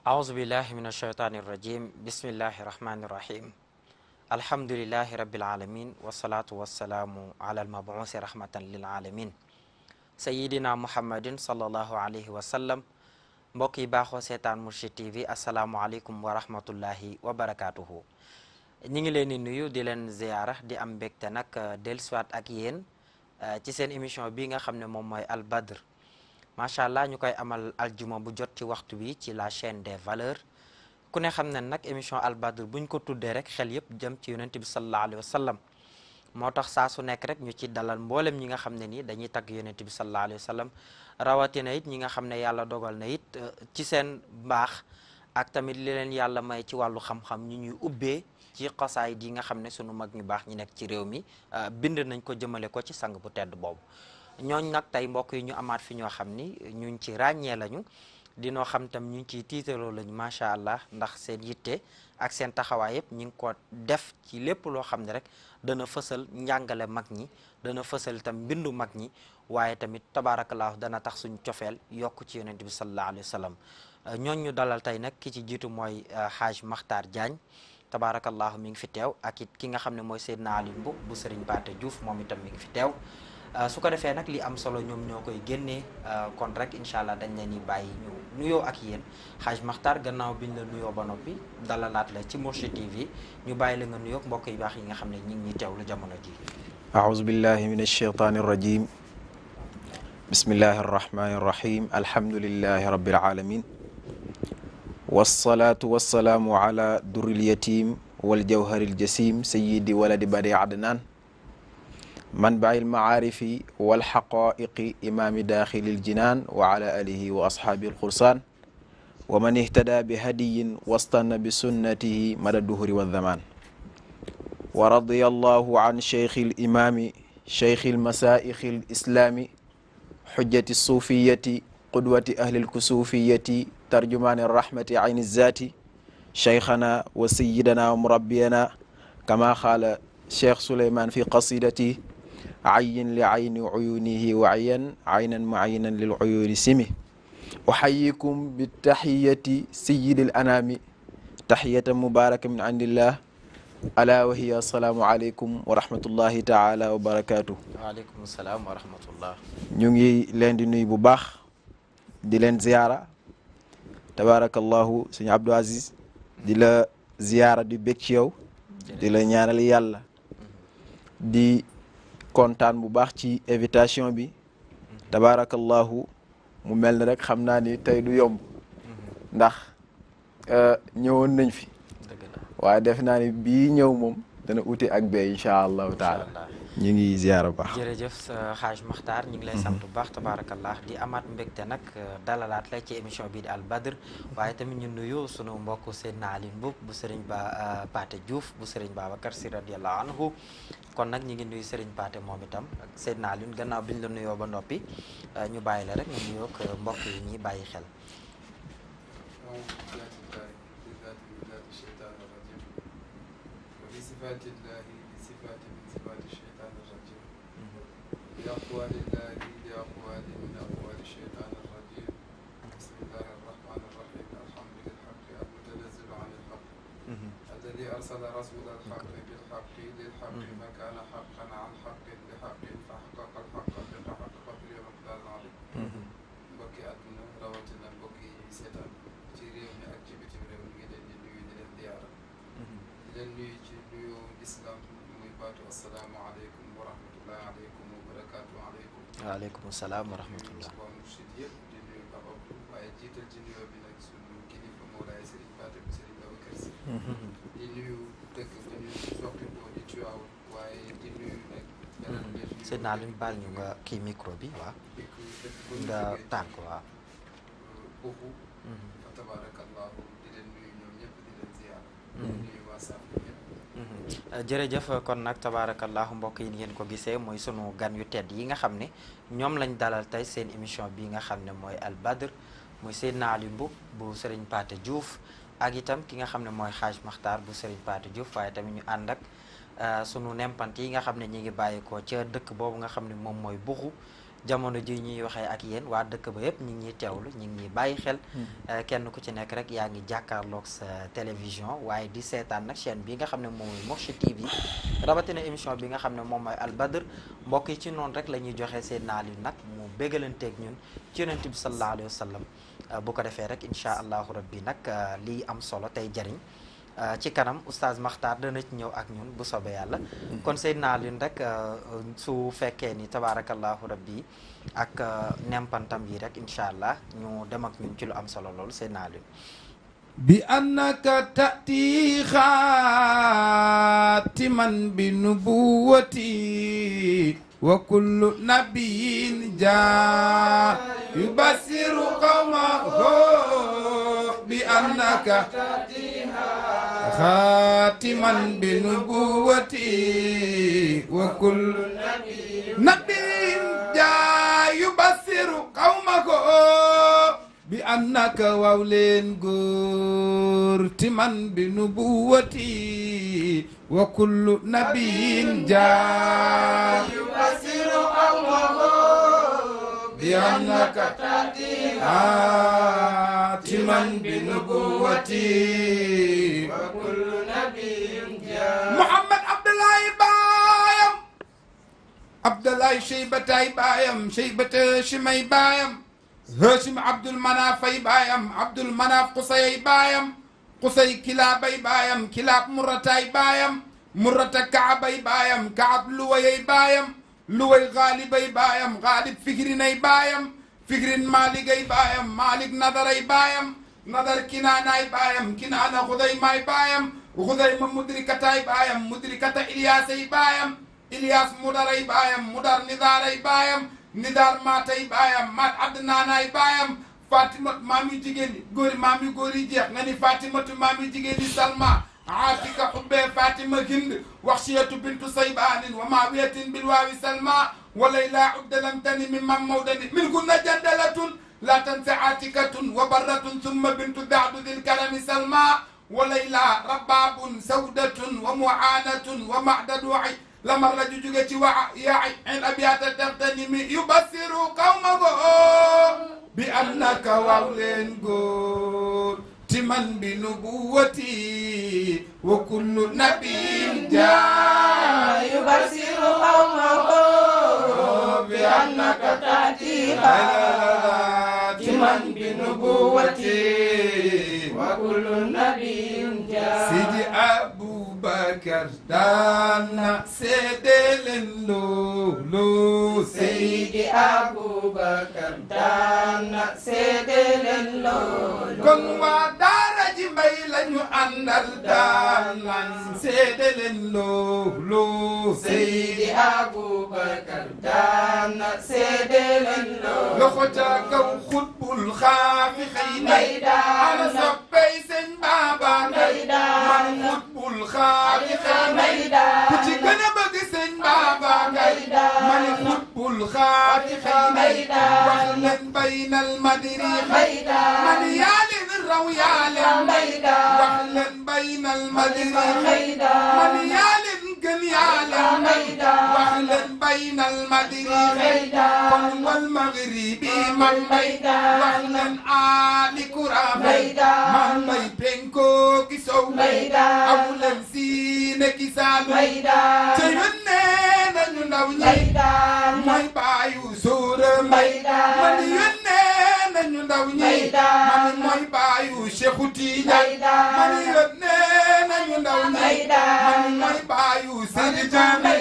aousubillahi min alsheytaani irrajim bismillahi irrahmani irrahim alhamdulilahi rabbil alamin wasalaatu wassalaamu ala almabuusi rahmatan lil alamin sayidina muhammadin sallallahu alayhi wa sallam. mbokk yi baaxoo seetaan Mourchid TV asalaamualeykum wa rahmatullahi wa barakaatuhu. ñi ngi leen di nuyu di leen ziyaara di am mbégte nag dellusiwaat ak yéen ci seen émission bi nga xam ne moom mooy Al Badr macha allah ñu koy amal aljuma bu jot ci waxtu wi ci la chaîne des valeurs. ku ne xam ne nag émission Al Badr buñ ko tuddee rek xel yëpp jëm ci yonent bi sallallahu alayhi wa sallam. moo tax saa su nekk rek ñu ci dalal mboolem ñi nga xam ne nii dañuy tagg yonent bi sallallahu alayhi wa sallam rawatina it ñi nga xam ne yàlla dogal na it ci seen mbaax ak tamit li leen yàlla may ci wàllu xam-xam ñu ñuy ubbee ci xasaayid yi nga xam ne sunu mag ñu baax ñi nekk ci réew mi bind nañ ko jëmale ko ci sang bu tedd boobu. ñooñ nag tey mbokk yi ñu amaat fi ñoo xam ni ñuñ ci ràññee lañu dinoo xam tam ñu ngi ciy tiitaroo lañu macha allah ndax seen yitte ak seen taxawaay yëpp ñu ngi ko def ci lépp loo xam ne rek dana fësal njàngale mag ñi dana fësal tam mbindu mag ñi waaye tamit tabaarakallaahu dana tax suñu cofeel yokk ci yonent bi sallallahu alayhi wa sallam. ñooñ ñu dalal tey nag ki ci jiitu mooy Haaj Makhtar Diagne tabaarakallaahu mi ngi fi teew ak it ki nga xam ne mooy Seydina Aliou Mboup bu Serigne Pathé Diouf moom itam mi ngi fi teew. su ko defee nag li am solo ñoom ñoo koy génnee kon rek incha allah dañ leen di bàyyi ñu nuyoo ak yéen Haaj Makhtar gannaaw biñ la nuyoo ba noppi dalalaat la ci Mourchid TV ñu bàyyi la nga nuyoo mbokk yu baax yi nga xam ne ñu ngi ñuy teewlu jamono ji. aouzu billahi min alsheytaani arrajim bismillahi arrahmani arrahim alhamdulillahi rabbil alamin wassalaatu wassalaamu ala durril yatim wal jawharil jasim sayyidi waladi badi adnan manbail maarifi walxaqaiqi imaami daaxilil jinaan wa ala alihi wa ashaabi alxursaan wa man ihtada bi hadiyin wastanna bi sunnatihi mada duhuri wa zaman wa radiya allahu an cheikhi limaami cheikhi lmasaixi lislaami xujjati suufiyati qudwati ahli lkusufiyati tarjumaani rahmati ayni zaati cheikhana wa sayidana wa murabbiyana kama qaala cheikh Suleymaan fi qasidati ayin li ayni uyunihi wa ayan aynan muayinan lil uyuni simi uxayikum bi taxiyati sayidil anami taxiyatan mubaraka min indillah ala wa hiya assalaamu aleykum wa rahmatullahi taala wa barakatuh. waaleykum salaam wa rahmatullah. ñu ngi leen di nuyu bu baax di leen ziyaara tabarakallahu suñu Abdou Aziz di la ziyaara di bég ci yow di la ñaanal yàlla di kontaan bu baax ci invitation bi tabarakallahu mu mel ni rek xam naa ni tey du yomb ndax ñëwoon nañ fi waaye def naa ni bii ñëw moom dana uti ak bee incha allahu taala ñu ngi ziyaara bu baax. jërëjëf Haaj Makhtar ñu ngi lay sant bu baax tabarakallah di amaat mbégte nag dalalaat la ci émission bii di Al Badr waaye tamit ñu nuyu sunu mbokk Seydina Aliou Mboup bu Serigne Pathé Diouf bu Serigne Babacar Sy radiyallahu anhu kon nag ñu ngi nuyu Serigne Pathé moom itam ak Seydina Aliou gannaaw biñ la nuyoo ba noppi ñu bàyyi la rek nga nuyoo ak mbokk yi ñuy bàyyi xel. بأقوال الله بأقوال من أقوال الشيطان الرجيم بسم الله الرحمن الرحيم الحمد للحق المتنزل عن الحق الذي أرسل رسول الحق بالحق للحق ما كان حقا عن حق لحق فحقق الحق بحق قدر ومقدار عظيم mbokki àdduna rawatina mbokki seetaan ci réew mi ak ci bitim réew mi ngi leen di nuyu di leen ziyaara di leen nuyu ci nuyu lislaam muy baatu assalaamu aleykum wa rahmatullahi aleykum waaleykum salaam wa rahmatullah. waa Mourchid yëpp di nuyu Papa Abdou waaye jiital ci nuyoo bi nag sunu kilifa Mawlaay Serigne Pathé bu Serigne Babacar Sy di nuyu dëkk ba ñu soqi boo di Tiwaaw waaye di nuyu nag sëñ naa luñ baal ñu nga kii micro bi waaw nga tànk waaw buxu fa tabarakallahu di leen nuyu ñoom ñëpp di leen ziyaar di nuyu waa Sàmm ñëpp. jërëjëf kon nag tabarakallahu mbokk yi ngeen ko gisee mooy sunu gan yu tedd yi nga xam ne ñoom lañ dalal tey seen émission bi nga xam ne mooy Al Badr muy Seydina Aliou Mboup bu Serigne Pathé Diouf ak itam ki nga xam ne mooy Haaj Makhtar bu Serigne Pathé Diouf waaye tamit ñu ànd ak sunu nempant yi nga xam ne ñi ngi bàyyi ko ca dëkk boobu nga xam ne moom mooy buxu jamono ji ñuy waxee ak yéen waa dëkk ba yëpp ñu ngi ñuy teewlu ñu ngi ñuy bàyyi xel kenn ku ci nekk rek yaa ngi jàkkaarloog sa télévision waaye di seetaan nag chaîne bi nga xam ne moom mooy Mourchid TV rawatina émission bi nga xam ne moom mooy Al Badr mbokk yi ci noonu rek la ñuy joxe seen naal yu nag mu bégalanteeg ñun ci yonent bi sallallahu alayhi wa sallam bu ko defee rek incha allahu rabbi nag lii am solo tey jariñ ci kanam oustaz Makhtar dana ci ñëw ak ñun bu soobee yàlla kon Seydina Alioune rek su fekkee ni tabaarakallahu rabbi ak nempantam yi rek incha allah ñu dem ak ñun ci lu am solo loolu Seydina Alioune bi annaka tati xaatiman bi nubuwati wa kullu nabiyin jaa yubasiru qawmahu bi annaka خاتما بنبوتي وكل نبي جاء يبصر قومه بأنك وولين غورتما بنبوتي وكل نبي جاء يبصر قومه بأنك خاتما بنبوتي محمد عبد الله بايم عبد الله شيبتاي بايم شيبة شمي بايم هاشم عبد المناف بايم عبد المناف قصي بايم قصي كلابي بايم كلاب مرتاي بايم مرة كعبي بايم كعب لوي بايم لوي غالبي بايم غالب فكرني بايم فكر مالكي بايم مالك نظري بايم نظر كناناي بايم كنانا خذي ماي بايم وخذي من مدركتاي بايم مدركة إلياسي بايم إلياس مدري بايم مدر نظاري بايم نظار ماتي بايم مات عدناناي بايم فاطمة مامي جيجيني غوري مامي غوري جيخ غني فاطمة مامي جيجيني سلمى عاتك حبي فاطمة هند وخشية بنت صيبان ومعوية بالواو سلمى وليلى عبد لم تني من مودني من كنا جدلة لا تنسى عاتكة وبرة ثم بنت دعد ذي الكرم سلمى وليلى رباب سودة ومعانة ومعدد وعي لما الرجل جوجتي وعي عين أبيات تغتنم يبصر قومه بأنك وولين قول تمن بنبوتي وكل نبي جاء يبصر قومه بأنك تأتي تمن بنبوتي وكل نبي جاء سيدي أبو بكر دانا سيدي لولو سيدي أبو بكر دانا سيدي لولو كن ودارج ميلن أندل دانا سيدي لولو سيدي أبو بكر دانا سيدي لولو لخوتك وخطب الخاف خينا على صبي سن بابا من خطب الخاف خينا كتي كنا بغي سن بابا من خطب الخاف خينا وخلن بين المدري خينا من يالن الرويال وخلن بين المدري خينا من يالن قنيال وخلن بين المدري خينا والمغربي من وخلن آل كرام من بي بينكو كسو أولن سين كسالو تيونين نندوني من بايو سورم من يونين نندوني من بايو شيخوتي من يونين نندوني من بايو سيدجامي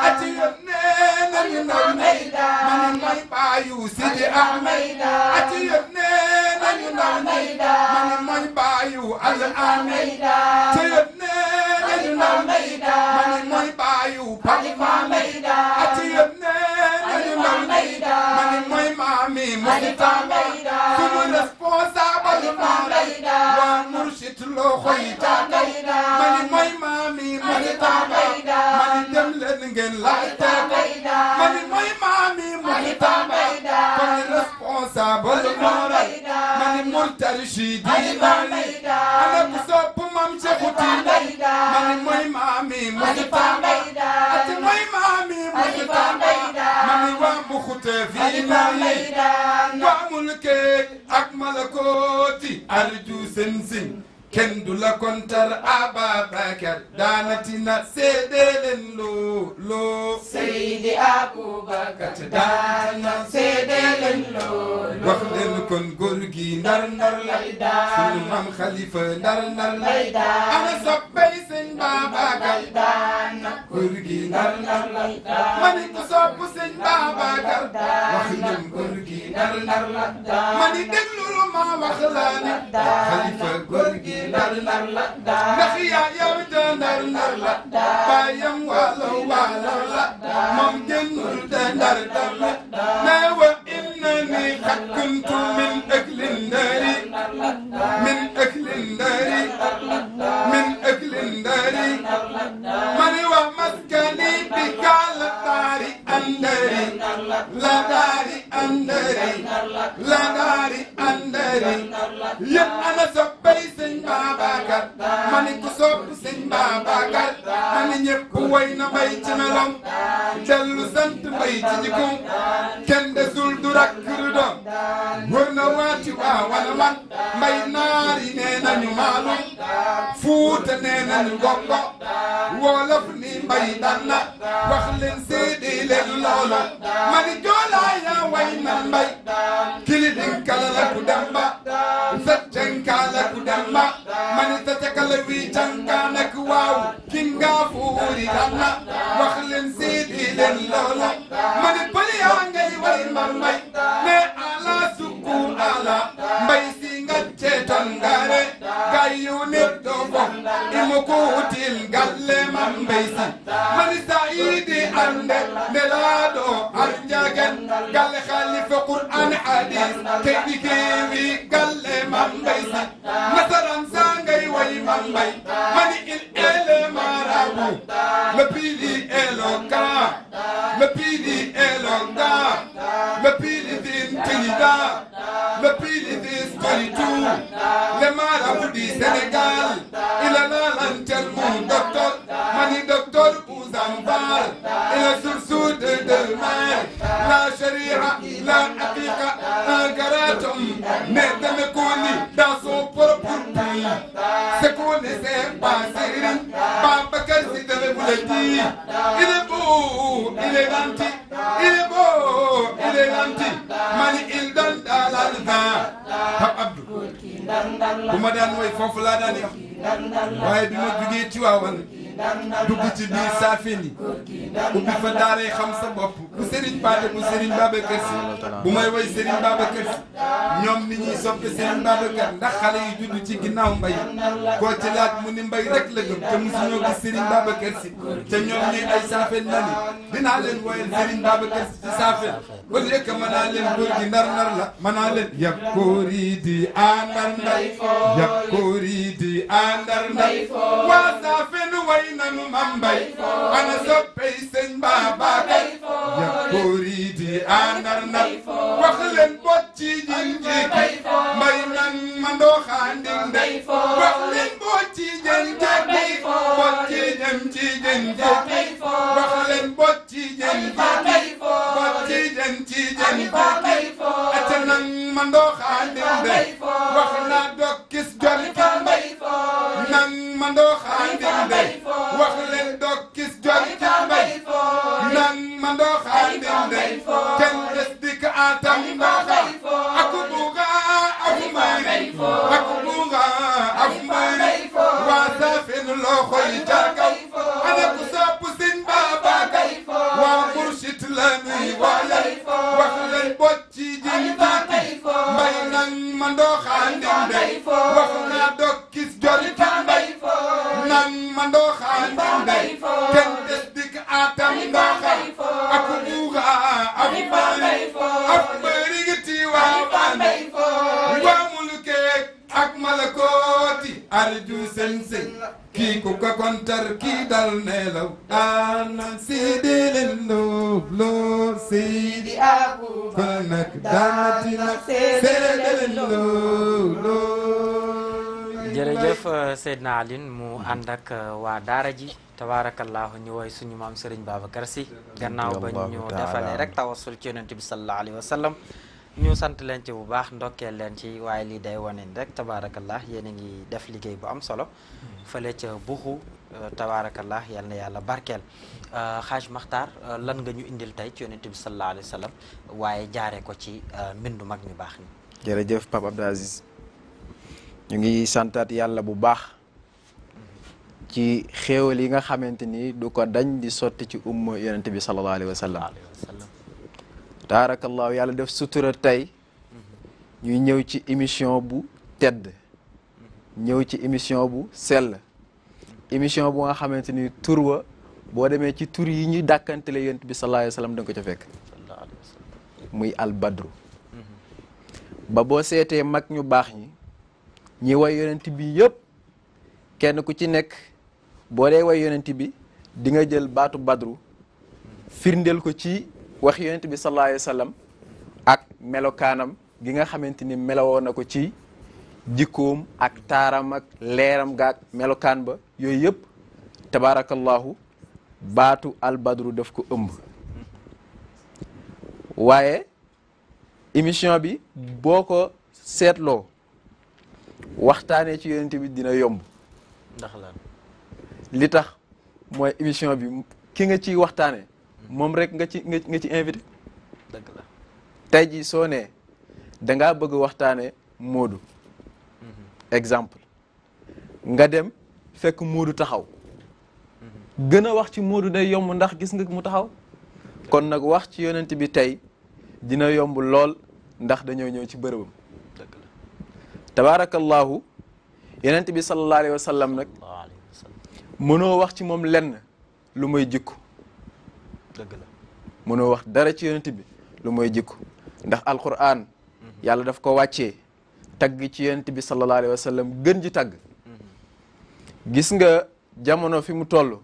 أتي يونين نندوني من بايو سيدي أحمد أتي يونين نندوني من بايو الأميد تيونين نندوني من بايو بالماميد أتي يونين نندوني من مامي مختاميد كل responsable ماميد ومرشد لو خويتا من مامي مختاميد من دملن ngeen laajte man mooy maami Mauritanie kon responsable man Mourtarchidi ana ku sopp Maam Seexu Tijaan man mooy maami Mauritanie ati mooy maami Mauritanie man waa في ميدان وملكك أكمل كوتي أرجو سنسن كندو لكونتر أبا بكر دانتنا سيدلن لو سيدي أبو بكر دانا سيدلن لو وخدن كن غورغي نار نار لايدا سلمان خليفة نار نار لايدا أنا صبي سن بابا دانا غورغي نار نار لايدا ماني تصب سن بابا وخدن غورغي نار نار لايدا ماني دغلو ما وخلاني خليفة غورغي nar nar la da ndax yaa yow de nar nar la da bayam walo la moom génnul de nar nar la ne wa innani qad kuntu min aklin dari min aklin dari min aklin dari mani wa maskani bi kala dari andari la dari andari la dari andari yéen ana soppay sëñ Babacar mani ku sopp sëñ Babacar mani ñëpp way na mbay ci meloom dellu sant mbay ci jikkoom kenn desul du rakk du doom wër na waati waa wala man mbay naari nee nañu maalum fuuta nee nañu gongo wolof ni mbay daan na wax leen seede leen loolo mani joolaa yaa way na mbay kili dinkala la ku demba Sachankala kudamba mani tatakala wi chankana kuwaw kinga fuuri dana waxlen sidi len lolo mani pali angay way mamay ne ala suku ala mbay singa chetangare gayu netto bo imukutil galle mambay si mani saidi ande nelado arjagen galle khalifa qur'an hadith kaydi kewi galle mambay si nasaran sangay way mambay mani il ele marabu le pili eloka le pili eloka le pili d'intelida le pili d'historitu le marabu du Sénégal il a la lantel mon docteur mani docteur Ouzambar il a source de demain la charia la haqiqa un garatum mais de me connaît dans son propre pays c'est qu'on ne sait pas Serigne Babacar Sy devait vous le dire il est beau il est gentil il est beau il est gentil mani il donne dans l'argent Pape Abdou bu ma daan woy foofu laa daan yam waaye bi ma jugee ci waawan dugg ci biir Saafeen ubbi fa daaray xam sa bopp bu Serigne Paate bu Serigne Babacar Sy bu may woy Serigne Babacar Sy ñoom ni ñuy soppe Serigne Babacar ndax xale yi judd ci ginnaaw mbay koo ci laaj mu ni mbay rek la gëm te musuñoo gis Serigne Babacar Sy te ñoom ñuy ay Saafeen na ni dinaa leen woyal Serigne Babacar Sy ci Saafeen au lieu que mën naa leen góor gi ndar ndar la mën naa leen yab koori di àndar ndar yab koori di àndar ndar waa Saafeen way nanu mambay ana soppey sëñ Babacar ya koori di àndar ndar wax leen bot ci jinji mbay nan mandoo xaanding ndey wax leen bot ci jinji bot ci jëm ci jinji wax leen bot ci jinji bot ci jëm ci jinji ata nan mandoo xaanding ndey wax naa dog kis jol ki mbay nan mandoo xaanding ndey wax leen dog kis jol ki mbay nan mandoo xaanding ndey kenn des dik atam mbaaxa ak buuga ak mbay ak buuga ak mbay waa Saafeen loxo yi jàkkaw ana ku sopp Sëñ Babacar waa Murshid la nuy waayal wax leen bot ci jin jaaki mbay nan mandoo xaanding ndey wax naa dog kis jol ki mbay nan mandoo xaanding ndey kenn des dik atam mbaaxa ak buuga ak mbay ak mbëri gi tiwaa waa mulkeek ak malakooti arju senseng kii ku ko kontar kii dal nelaw ana seede leen loo Seydi Aboubacar nag daati nag seede leen loo jërëjëf Seydina Alioune mu ànd ak waa daara ji tabaarakallaahu ñu woy suñu maam Serigne Babacar Sy gannaaw ba ñu defalee rek tawassul ci yonent bi sallallahu alayhi wa sallam ñu sant leen ci bu baax ndokkeel leen ci waaye lii day wane rek tabaarakallah yéen a ngi def liggéey bu am solo fële ca buxu tabaarakallah yal na yàlla barkeel Xaaj Maxtaar lan nga ñu indil tey ci yonent bi sallallahu alayhi wa sallam waaye jaare ko ci mbindu mag ñu baax ni jërëjëf Pape Abdou Aziz ñu ngi santaat yàlla bu baax ci xéewal yi nga xamante ni du ko dañ di sotti ci umma yonent bi sallallahu alayhi wa sallam tabaarakallahu yàlla def sutura tey ñuy ñëw ci émission bu tedd ñëw ci émission bu sell émission bu nga xamante ni tur wa boo demee ci tur yi ñuy dàkkantele yonent bi sallallahu alayhi wa sallam da nga ko ca fekk muy al badru ba boo seetee mag ñu baax ñi way yonent bi yëpp kenn ku ci nekk boo dee way yonent bi di nga jël baatu badru firndeel ko ci wax yonent bi sallallahu alayhi wa sallam ak melokaanam gi nga xamante ni melowoo na ko ci jikkoom ak taaram ak leeram gaak melokaan ba yooyu yëpp tabaarakallahu baatu albadru daf ko ëmb waaye émission bi boo ko seetloo waxtaanee ci yonent bi dina yomb ndax lan li tax mooy émission bi ki nga ciy waxtaane moom rek nga ci invité dëgg la tey jii soo nee dangaa bëgg waxtaane Moodu exemple nga dem fekk Moodu taxaw gën a wax ci Moodu day yomb ndax gis nga mu taxaw kon nag wax ci yonent bi tey dina yomb lool ndax dañoo ñëw ci bërëbam dëgg la tabaarakallahu yonent bi sallallahu alayhi wa sallam nag mënoo wax ci moom lenn lu muy jikko dëgg la mënoo wax dara ci yonent bi lu muy jikko ndax alquran yàlla daf ko wàccee tagg ci yonent bi sallallahu alayhi wa sallam gën ji tagg gis nga jamono fi mu toll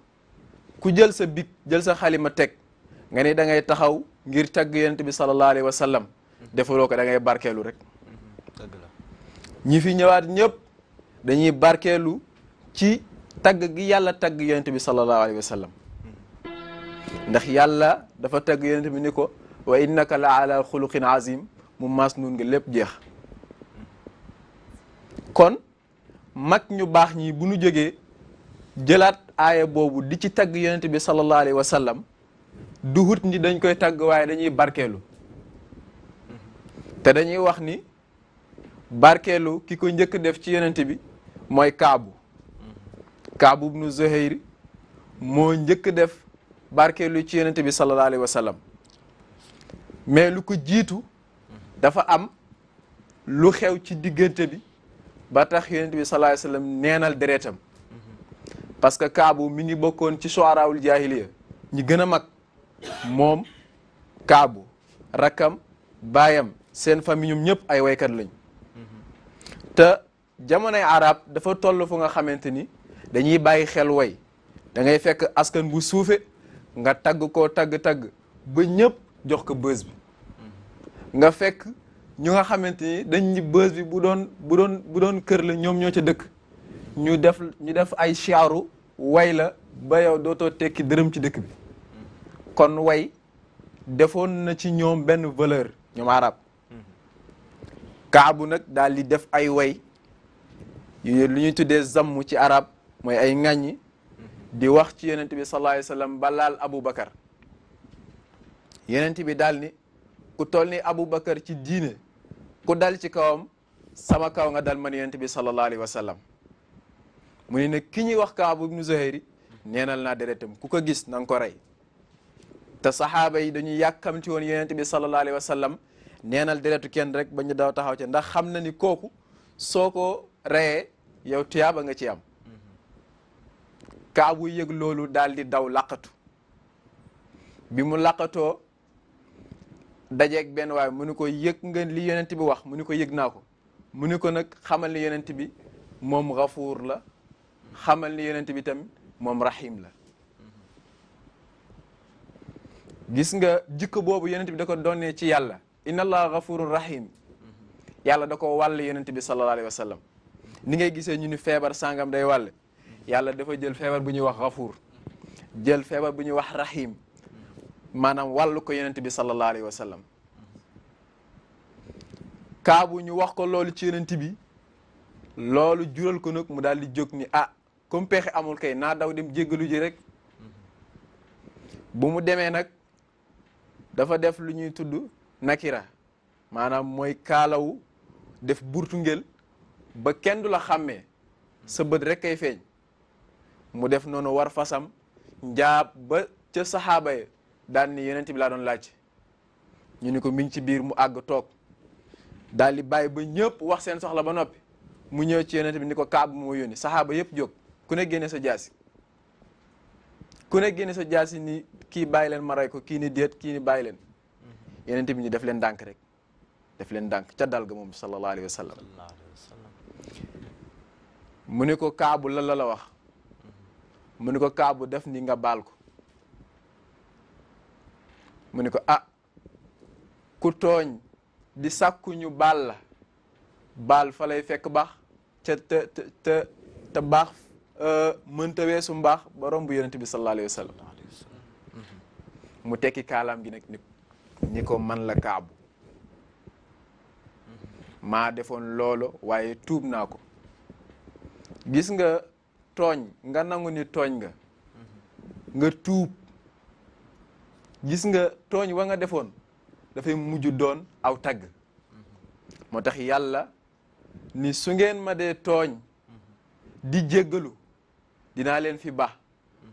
ku jël sa big jël sa xalima teg nga ni da ngay taxaw ngir tagg yonent bi sallallahu alayhi wa sallam defaloo ko da ngay barkeelu rek dëgg la ñi fi ñëwaat ñëpp dañuy barkeelu ci tagg gi yàlla tagg yonent bi sallallahu alayhi wa sallam ndax yàlla dafa tagg yonent bi ni ko wa innaka la ala xuluqin azim mu maas nun nga lépp jeex kon mag ñu baax ñi bu ñu jógee jëlaat aaya boobu di ci tagg yonent bi sallallahu alayhi wa sallam duhut ni dañ koy tagg waaye dañuy barkeelu te dañuy wax ni barkeelu ki ko njëkk def ci yonent bi mooy Kaabu ibnu Zuhayr moo njëkk def barkeelu ci yonent bi sallallahu alayhi wa sallam mais lu ko jiitu dafa am lu xew ci diggante bi ba tax yonent bi sallallahu alayhi wa sallam neenal deretam parce que Kaabu mi ngi bokkoon ci shu'araawul jaahiliya ñi gën a mag moom Kaabu rakkam baayam seen famille ñoom ñëpp ay waykat lañ te jamonoy arab dafa toll fu nga xamante ni dañuy bàyyi xel way da ngay fekk askan bu suufe nga tagg koo tagg ba ñëpp jox ko bës bi nga fekk ñu nga xamante ni dañ ñi bës bi bu doon kër la ñoom ñoo ca dëkk ñu def ay chiaru way la ba yow dootoo tekki dërëm ci dëkk bi kon way defoon na ci ñoom benn valeur ñoom arab Kaabu nag daal di def ay way yu lu ñuy tuddee zamm ci arab mooy ay ŋàññi di wax ci yonent bi sallallahu alayhi wa sallam ba laal Aboubacar yonent bi daal ni ku toll ni Aboubacar ci diine ku dal ci kawam sama kaw nga dal man yonent bi sallallahu alayhi wa sallam mu ne nag ki ñuy wax Kaabu ibnu Zuhayr neenal naa deretam ku ko gis na nga ko rey te saxaaba yi dañuy yàkkamti woon yonent bi sallallahu alayhi wa sallam neenal deretu kenn rek ba ñu daw taxaw ca ndax xam na ni kooku soo ko reyee yow tuyaaba nga ci am Kaabu yëg loolu daal di daw laqatu bi mu laqatoo dajeeg benn waaye mu ni ko yëg nga li yonent bi wax mu ni ko yëg naa ko mu ni ko nag xamal ni yonent bi moom gafuur la xamal ni yonent bi tamit moom rahim la gis nga jikko boobu yonent bi da ko doonee ci yàlla inna allaha gafurun rahim yàlla da ko wàll yonent bi sallallahu alayhi wa sallam ni ngay gisee ñu ni feebar sangam day wàlle yàlla dafa jël feebar bu ñuy wax Gafuur jël feebar bu ñuy wax Rahim maanaam wàllu ko yonent bi sallallahu alayhi wa sallam Kaabu ñu wax ko loolu ci yonent bi loolu jural ko nag mu daal di jóg ni comme pexe amul kay naa daw dem jéggalu ji rek bu mu demee nag dafa def lu ñuy tudd nakira maanaam mooy kaalawu def burtu ngel ba kenn du la xàmmee sa bët rek kay feeñ mu def noonu war fasam njaab ba ca saxaaba yi daan ni yonent bi laa doon laaj ñu ni ko mi ngi ci biir mu àgg toog daal di bàyyi ba ñëpp wax seen soxla ba noppi mu ñëw ci yonent bi ni ko Kaab moo yónni saxaaba yëpp jóg ku ne génne sa jaasi ku ne génne sa jaasi ni kii bàyyi leen ma rey ko kii ni déet kii ni bàyyi leen yonent bi ni def leen ndànk rek def leen ndànk ca dal ga moom sallallahu alayhi wa sallam mu ni ko Kaabu lan la wax mu ni ko Kaabu def ni nga baal ko mu ni ko ku tooñ di sàkku ñu baal la baal fa lay fekk baax ca te baax mënta weesu mbaax ba romb yonent bi sallallahu alayhi wa sallam mu tekki kaalaam gi nag ni ko man la Kaabu maa defoon loolo waaye tuub naa ko gis nga tooñ nga nangu ni tooñ nga tuub gis nga tooñ wa nga defoon dafay mujj doon aw tagg moo tax yàlla ni su ngeen ma dee tooñ di jéggalu dinaa leen fi baax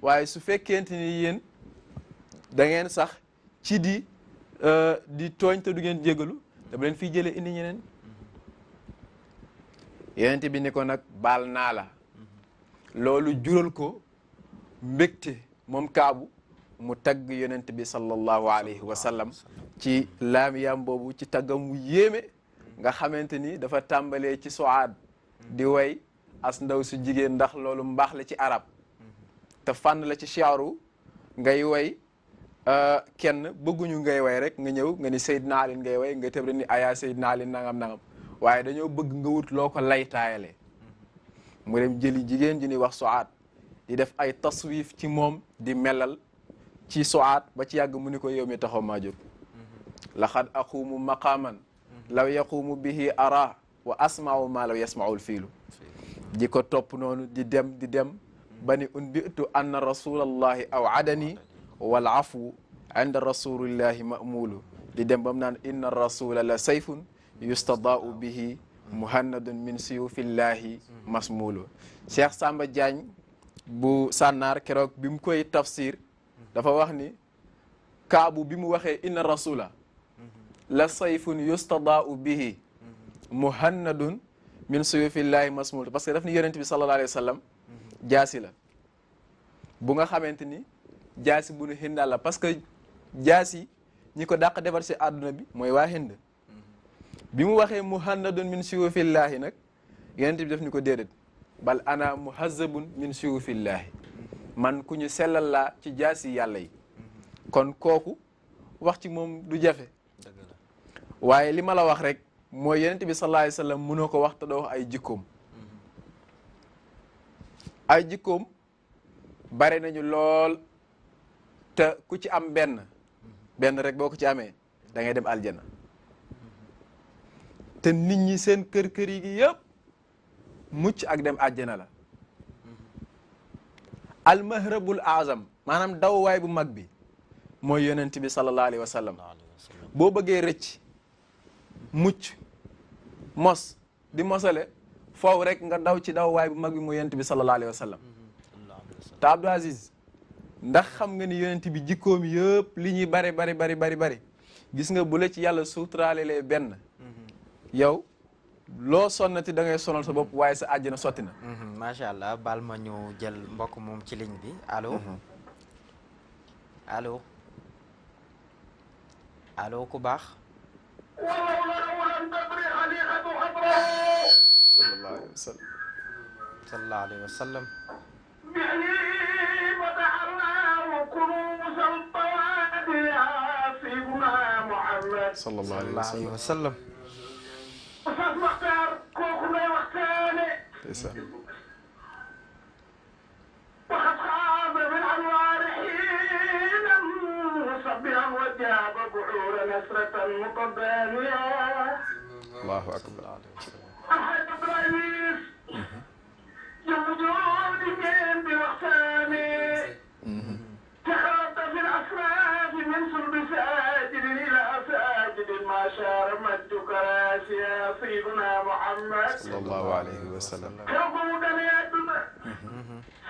waaye su fekkente ni yéen da ngeen sax ci di tooñ te du ngeen jéggalu dama leen fiy jëlee indi ñeneen yonent bi ni ko nag baal naa la loolu jural ko mbégte moom Kaabu mu tagg yonent bi sallallahu alayhi wa sallam ci laamiyam boobu ci taggam wu yéeme nga xamante ni dafa tàmbalee ci soaad di way as ndaw su jigéen ndax loolu mbaax la ci arab te fànn la ci shi'ru ngay way kenn bëgguñu ngay way rek nga ñëw nga ni Seydina Ali ngay way nga tëb rek ni aya Seydina Ali nangam waaye dañoo bëgg nga wut loo ko lay taayale mu dem jëli jigéen ji ni wax soaad di def ay taswif ci moom di melal ci soaat ba ci yàgg mu ni ko yow mi taxaw maa jóg laxad aqumu maqaman law yaqumu bihi ara wa asma'u ma law yasma'ul fiilu di ko topp noonu di dem ba ni unbitu anna rasulallahi aw adani wal afu inda rasulillahi ma'mulu di dem ba mu naan inna rasula la sayfun yustadaa'u bihi muhannadun min suyufillahi masmulu Cheikh Samba Diagne bu sànnaar keroog bi mu koy tafsir dafa wax ni Kaabu bi mu waxee inna rasula la sayfun yustadaa'u bihi muhannadun min suyufillahi masmul parce que daf ni yonent bi sallallahu alayhi wa sallam jaasi la bu nga xamante ni jaasi bu nu hindal la parce que jaasi ñi ko dàq defar si àdduna bi mooy waa Hind bi mu waxee muhannadun min suyufillahi nag yonent bi daf ni ko déedéet bal ana muhazzabun min suyufillahi man ku ñu sellal laa ci jaasi yàlla yi kon kooku wax ci moom du jafe waaye li ma la wax rek mooy yonent bi sallallahu alayhi wa sallam mënoo ko wax te doo wax ay jikkoom ay jikkoom bare nañu lool te ku ci am benn rek boo ko ci amee da ngay dem aljana te nit ñi seen kër yi gi yëpp mucc ak dem aljana la almahrabul azam maanaam dawwaay bu mag bi mooy yonent bi sallallahu alayhi wa sallam boo bëggee rëcc mucc mos di mosale foofu rek nga daw ci dawwaay bu mag bi mooy yonent bi sallallahu alayhi wa sallam te Abdou Aziz ndax xam nga ni yonent bi jikkoom yëpp li ñuy bari gis nga bu la ci yàlla suuturaale benn yow loo sonnati da ngay sonal sa bopp waaye sa àjjana sotti na. macha allah baal ma ñu jël mbokk moom ci ligne bi allo. allo allo ku baax. sallallahu alayhi wa sallam. sallallahu alayhi wa sallam. sallallahu alayhi wa sallam. Oustaz Makhtar kooku may waxtaane وقد خاب من أنوار حينا مصبحا وجاب بحور نسرة متضامية allahu akbar الحاج إبراهيم جوجود من بوحسامي تخاط في الأسراف من صلب ساجد إلى ساجد ما شار مجدك راسيا سيدنا محمد sallallahu alayhi wa sallam كربودا يا دنا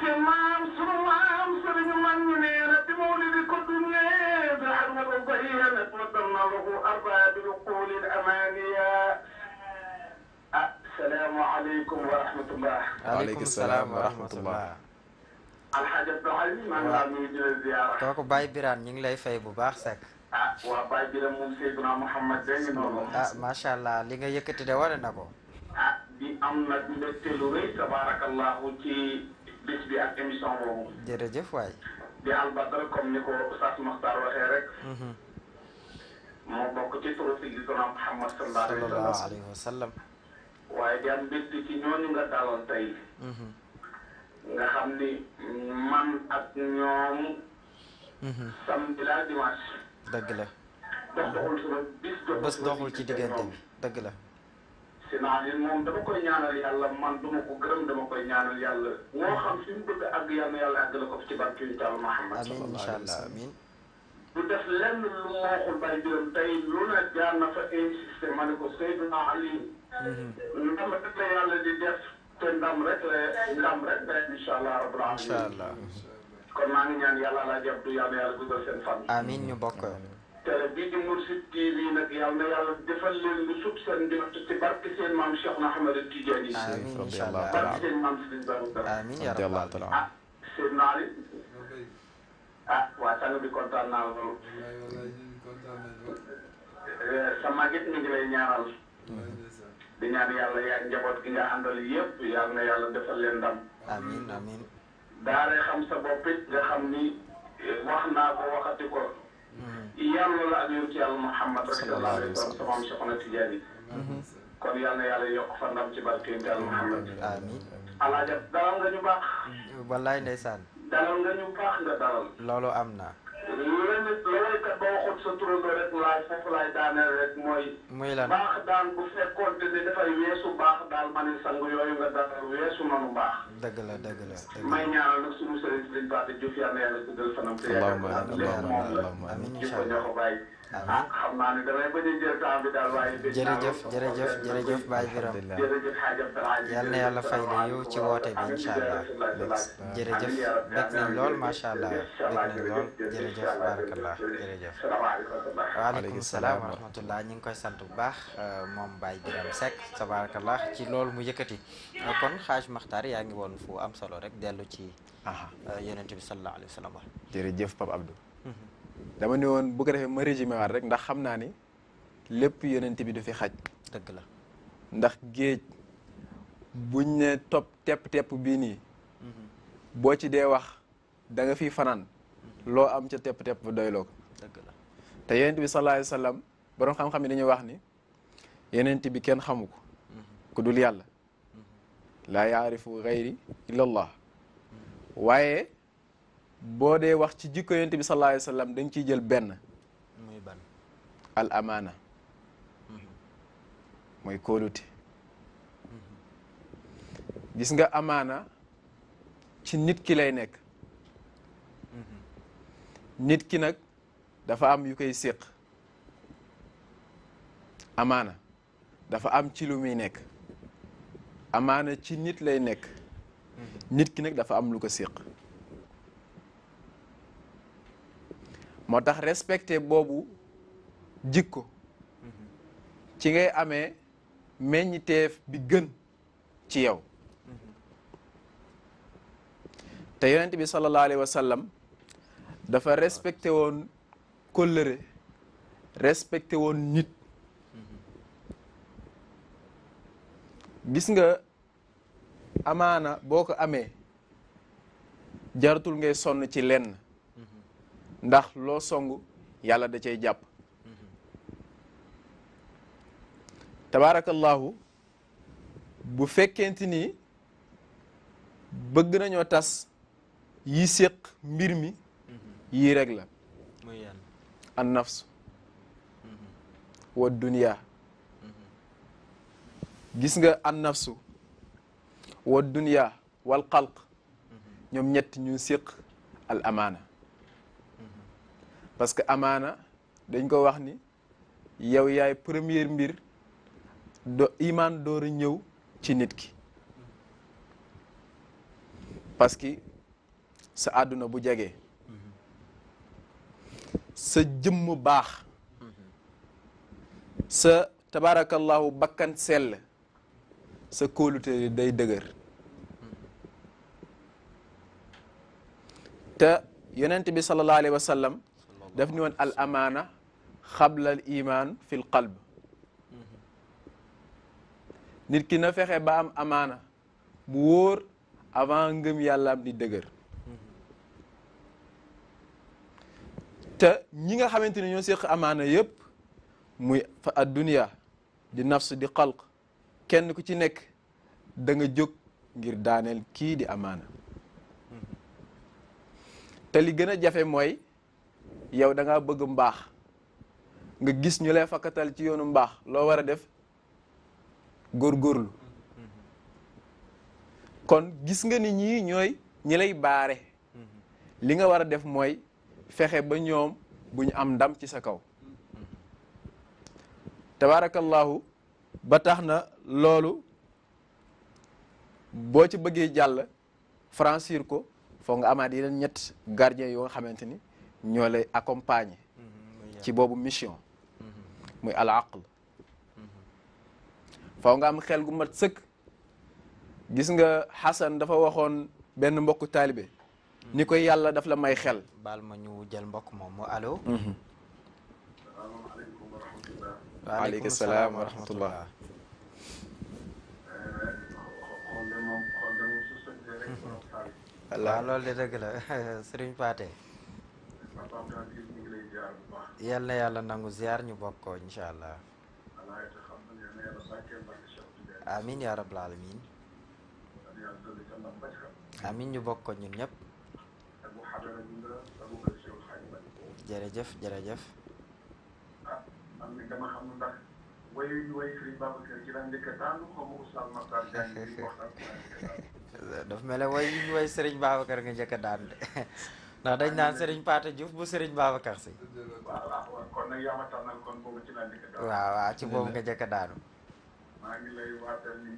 سمام سمام سرنا من نيرة بمولد الدنيا بحرمة ظهيرة وضمنا له أرباب العقول الأمانية السلام عليكم ورحمة الله aleykum salaam wa rahmatullah. الحاج إبراهيم من لا نريد الزيارة kooku Baye Birane ñu ngi lay fay bu baax Seck. وباي بيرم موم سيدنا محمد دنگ نونو macha allah li nga yëkkati de wane na ko. di am nag mbégte lu rëy tabarakallahu ci bis bi ak émission boobu jërëjëf waay. di albadal comme ni ko Oustaz Makhtar waxee rek moo bokk ci turu Sayyidina Muhammad sallallahu alayhi wa sallallahu sallam alayhi wa sallam. waaye di am mbégte ci ñooñu nga dalal tey nga xam ni man ak ñoom samedi la dimanche dëgg la. doxul sama bés doxul ci diggante bi dëgg la. Sina yi moom dama koy ñaanal yàlla man duma ko gërëm dama koy ñaanal yàlla moo xam fi mu bëgg àgg yàlla yàlla àggale ko ci barke yu Yàlla Muhammad amiin incha allah amiin. du def lenn lu mooxul bay biram tey lu ne jaar na fa insisté ma ne ko Seydina Ali ndam rek la yàlla di def te ndam rek la incha allah rabbul alamin incha allah. kon maa ngi ñaan yàlla la jab du yàlla yàlla guddal seen fan amiin ñu bokk. télé bii di Mourchid TV nag yàlla na yàlla defal leen lu sut seen njort ci barke seen maam Cheikh Ahmed Tidiane amiin incha allah. barke seen maam Serigne Babacar amiin yaa rabbal aalamiin. ah Seydina Ali waa sang bi kontaan naa loolu sa magit mi ngi lay ñaanal di ñaan yàlla yaa njaboot gi nga àndal yëpp yàlla na yàlla defal leen ndam amiin amiin. daare xam sa bopp it nga xam ni wax naa ko waxati ko yàlla la ak yow ci yàlla Muhammad sallallahu alayhi wa sallam sama am Cheikh Ahmed Tidiane kon yàlla na yàlla yokk fa ndam ci barke yonent yàlla Muhammad amiin. alaaja dalal nga ñu baax wallaay ndeysaan. dalal nga ñu baax nga dalal loolu am na. la waykat ba waxut sa turandoo rek laay foofu laay daaneel rek mooy muy lan. baax daal bu fekkoon te ne dafay weesu baax daal ma ne sang yooyu nga dalal weesu nanu baax dëgg la dëgg la dëgg la. may ñaanal nag suñu sëriñ Sëriñ Paate Diouf yàlla na yàlla guddal fanam te yàggal ko ak lépp moom la amiin di incha ko ñoo allah. ko bàyyi xam naa ne damay bañ a jël temps bi daal waaye jërëjëf jërëjëf jërëjëf Baye Birame. jërëjëf Hadj Abdoulaye yal na yàlla fay la yow ci woote bi incha allah. jërëjëf bég nañ lool macha allah bég nañ lool jërëjëf barakallah jërëjëf. waaleykum salaam wa rahmatullah ñu ngi koy sant bu baax moom Baye Birame Seck tabarakallah ci loolu mu yëkkati kon Hadj Makhtar yaa ngi woon fu am solo rek dellu ci yonent bi sallallahu alayhi wa sallam. jërëjëf Pape Abdou dama ne woon bu ko defee ma résumé waat rek ndax xam naa ni lépp yonent bi du fi xaj dëgg la. ndax géej buñ ne topp tepp bii nii boo ci dee wax da nga fiy fanaan loo am ca tepp bu doyloo ko dëgg la. te yonent bi sallallahu alayhi wa sallam borom xam-xam yi dañuy wax ni yonent bi kenn xamu ko ku dul yàlla laa yaarifu gayri illa allah waaye boo dee wax ci jikko yonent bi sallallahu alayhi wa sallam dañ ciy jël benn muy ban. al amaana mooy kóolute gis nga amaana ci nit ki lay nekk nit ki nag dafa am yu koy séq amaana dafa am ci lu muy nekk amaana ci nit lay nekk nit ki nag dafa am lu ko séq moo tax respecté boobu jikko ci ngay amee meññiteef bi gën ci yow te yonent bi sallallahu alayhi wa sallam dafa respecté woon kóllëre respecté woon nit gis nga amaana boo ko amee jaratul ngay sonn ci lenn ndax loo song yàlla da cay jàpp tabaarakallahu bu fekkente ni bëgg nañoo tas yi séq mbir mi yii rek la muy yan an nafs wa dunya gis nga an nafsu wa dunya wal xalq ñoom ñett ñu séq al amaana parce que amaana dañ ko wax ni yow yaay première mbir iman door a ñëw ci nit ki parce que sa àdduna bu jegee sa jëmm baax sa tabarakallahu bakkan sell sa kóolute day dëgër te yonent bi sallallahu alayhi wa sallam daf ni woon al amaana xabla al iman fil qalb nit ki na fexe ba am amaana bu wóor avant ngëm yàlla am di dëgër te ñi nga xamante ne ñoo séq amaana yëpp muy fa addunia di nafs di xalq kenn ku ci nekk da nga jóg ngir daaneel kii di amaana te li gën a jafe mooy yow da ngaa bëgg mbaax nga gis ñu lay fakkatal ci yoonu mbaax loo war a def góorgóorlu kon gis nga ni ñii ñooy ñi lay baare li nga war a def mooy fexe ba ñoom bu ñu am ndam ci sa kaw tabarakallahu ba tax na loolu boo ci bëggee jàll franchir ko foog nga amaat yeneen ñett gardien yoo nga xamante ni ñoo lay accompagner ci boobu mission muy al aql faw nga am xel gu mat sëkk gis nga Xasan dafa waxoon benn mbokku taalibe ni koy yàlla daf la may xel baal ma ñu jël mbokk moom mu allo salaamaaleykum wa rahmatulah. waaleykum salaam wa rahmatullah xool de moom su sëñtee rek borom xaalis. waaw loolu de dëgg la Serigne Pathé Papa Abdoulaye ñu ngi lay ziar bu baax. yal na yàlla nangu ziar ñu bokk ko incha allah alaay te xam nañ ne yàlla barkeel barke Cheikh Tidiane. amin ya rabbal alamin yàlla dolli sa ndam ba ci xam. amin ñu bokk ko ñun ñëpp ak bu xadara bi nga sabu kër Cheikh Xaaj Ba. jërëjëf jërëjëf ah man mi dama xam ndax way Serigne Babacar ci la njëkk a tànn xaw ma Oustaz Makhtar Diagne bi waxtaan ci la njëkk a tànn. dafa mel ne way Serigne Babacar nga njëkk a daan de ndax dañ naan Serigne Pathé Diouf bu Serigne Babacar si waaw kon nag yaa ma tànnal kon boobu ci la njëkk a tànn. waaw waaw ci boobu nga njëkk a daanu maa ngi lay waatal ni.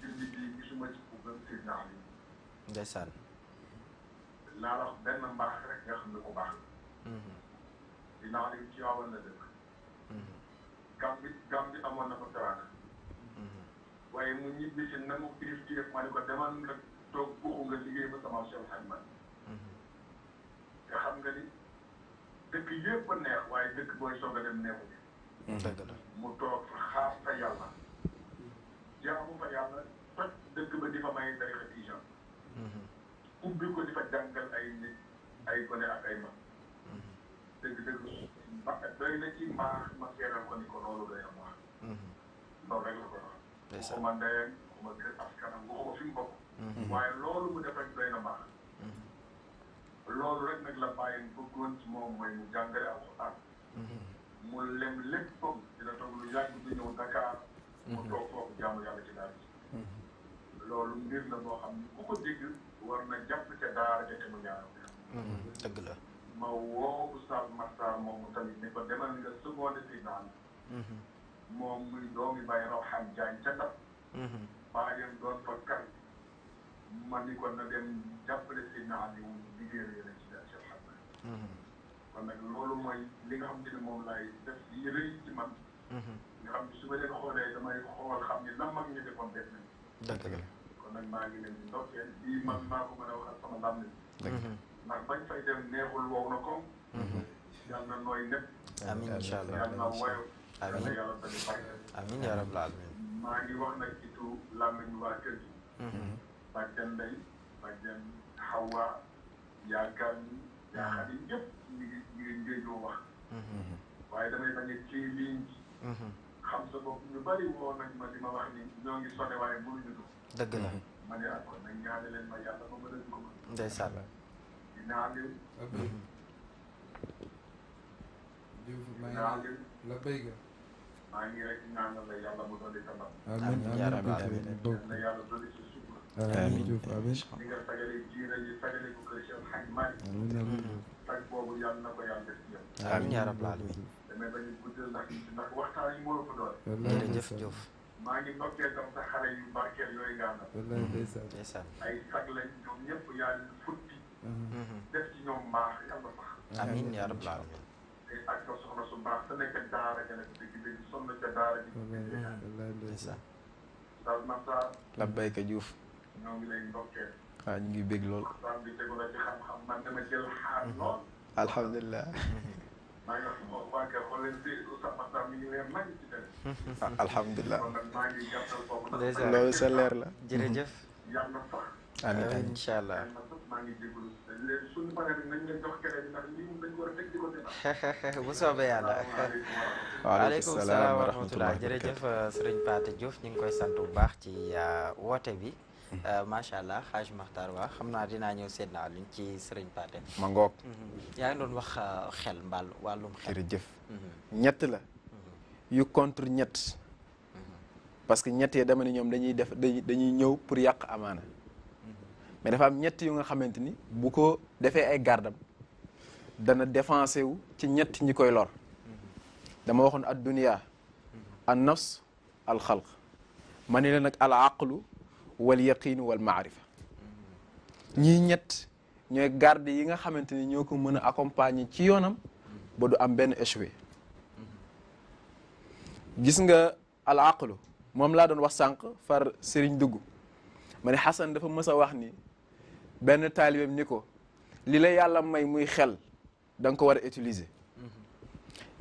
julli bi gisuma ci ku gën Seydina Ali. ndeysaan laa wax benn mbaax rek nga xam ne ku baax la. Seydina Ali ci waawoon la dëkk. gam bi amoon na ko teraanga. waaye mu ñibbi si na mu kilifteef ma ne ko demal nga toog buxu nga liggéey ba sama Cheikh Hadj te xam nga ni dëkk yëpp a neex waaye dëkk booy soog a dem neexu dëgg la mu toog fa xaar fa yàlla jaamu fa yàlla toj dëkk ba di fa may tarixa tijaan ubbi ko di fa jàngal ay nit ay gone ak ay mag dëgg-dëgg doy na ci mbaax ma seeral ko ni ko loolu doy na mbaax loolu rek la ko wax waxuma ndeyam waxuma gër askanam waxuma fi mu bokk waaye loolu mu def rek doy na mbaax loolu rek nag la bàyyi bëggoon ci moom mooy mu jàngale alxuraan mu lem léppam dina toog lu yàgg du ñëw Dakar mu toog foofu jaamu yàlla ci daara ji loolu mbir la boo xam ne ku ko dégg war na jàpp ca daara ja te mu ñaanal dëgg la ma woo Oustaz Makhtar moom tamit ne ko demal nga seconde si naan moom muy doomi bàyyi Rawhan Diagne ca Ndar bàyyam doon fa kan ma ni ko na dem jàppale si naan yi liggéeyal yeneen ci daal Cheikh Hadj kon nag loolu mooy li nga xam ne moom laay def yi rëy ci man nga xam ne su ma leen xoolee damay xool xam ni la mag ñu defoon def nañ dëgg la kon nag maa ngi leen di ndokkeel bii man maa ko mën a waxal sama lam ndax bañ fay dem neexul wow na ko yàlla na nooy nepp amin incha allah yàlla na woyof amin yàlla yàlla tamit barke amin ya rabbal alamin maa ngi wax nag ci tu làmmiñ waa kër gi bàjjan Ndey bàjjan Hawa yaakaar ni yaakaar yi ñëpp ñu ngi ngéejoo wax waaye damay bañ a ci ligne ji xam sa bopp ñu bari woo nañ ma di ma wax ni ñoo ngi sone waaye mënuñu ko dëgg la ma ne ak kon nag ñaane leen ma yàlla ma mën a dugg. ndeysaan. dinaa leen. Diouf dinaa leen. la béykat. maa ngi rek ñaanal la yàlla mu dolli sa ndam. amiin yaa rabbi, amiin na yàlla dolli sa sutura. amiin Diouf amiin. ni nga sagale jiina yi sagale ko kër Cheikh Hadj Malick. amiin amiin. sag boobu yàlla na ko yàlla def ci yow. amiin yaa rabbal aalamiin. damay bañ a guddal ndax waxtaan yi moo ëpp doole. jërëjëf Diouf. maa ngi nokkee tam sa xale yu barkeel yooyu nga àndal. wallaay ndeysaan. ndeysaan. ay sag lañ ñoom ñëpp yaa leen futti def ci ñoom mbaax yàlla sax. amiin yaa rabbal aalamiin. te ak sa soxna su baax sa nekk daara ja nag dëgg-dëgg sonn ca daara ji. wallaay ndeysaan. Sall Makhtar. labbayka Diouf. ñoo ngi lay ndokkee. waaw ñu ngi bég lool. waxtaan bi tegu la ci xam-xam man dama jël xaar lool. alhamdulilah. maa ngi wax waa kër xool leen si Oustaz Makhtar mi ngi leer nañ ci télé. alhamdulilah. kon nag maa ngi gàttal foofu. ndeysaan. loolu sa leer la. jërëjëf. yàlla na sax. amiin amiin. incha allah. yàlla na sax maa ngi jégalu léegi suñu paree nag nañ leen jox keneen ndax lii moom dañ ko war a teg di ko seetaan. bu soobee yàlla. waaleykum salaam wa rahmatulah jërëjëf sëriñ Pathé Diouf ñu ngi koy sant bu baax ci woote bi. macha allah Hadj Makhtar Wa xam naa dinaa ñëw seet naa luñ ci sëriñ Pathé. ma ngoog. yaa ngi doon wax xel mbal wàllum xel. jërëjëf. ñett la. yu contre ñett. parce que ñett yi dama ne ñoom dañuy ñëw pour yàq amaana. mais dafa am ñett yu nga xamante ni bu ko defee ay gardam dana défensé wu ci ñett ñi koy lor. dama waxoon ad dunia an nafs al xalq ma ne la nag al aqlu wal yaqin wal maarifa ñii ñett ñooy garde yi nga xamante ni ñoo ko mën a accompagner ci yoonam ba du am benn échoué. gis nga al aqlu moom laa doon wax sànq far sëriñ dugg ma ne Xasan dafa mës a wax ni benn taalibeem ni ko li la yàlla may muy xel da nga ko war a utiliser.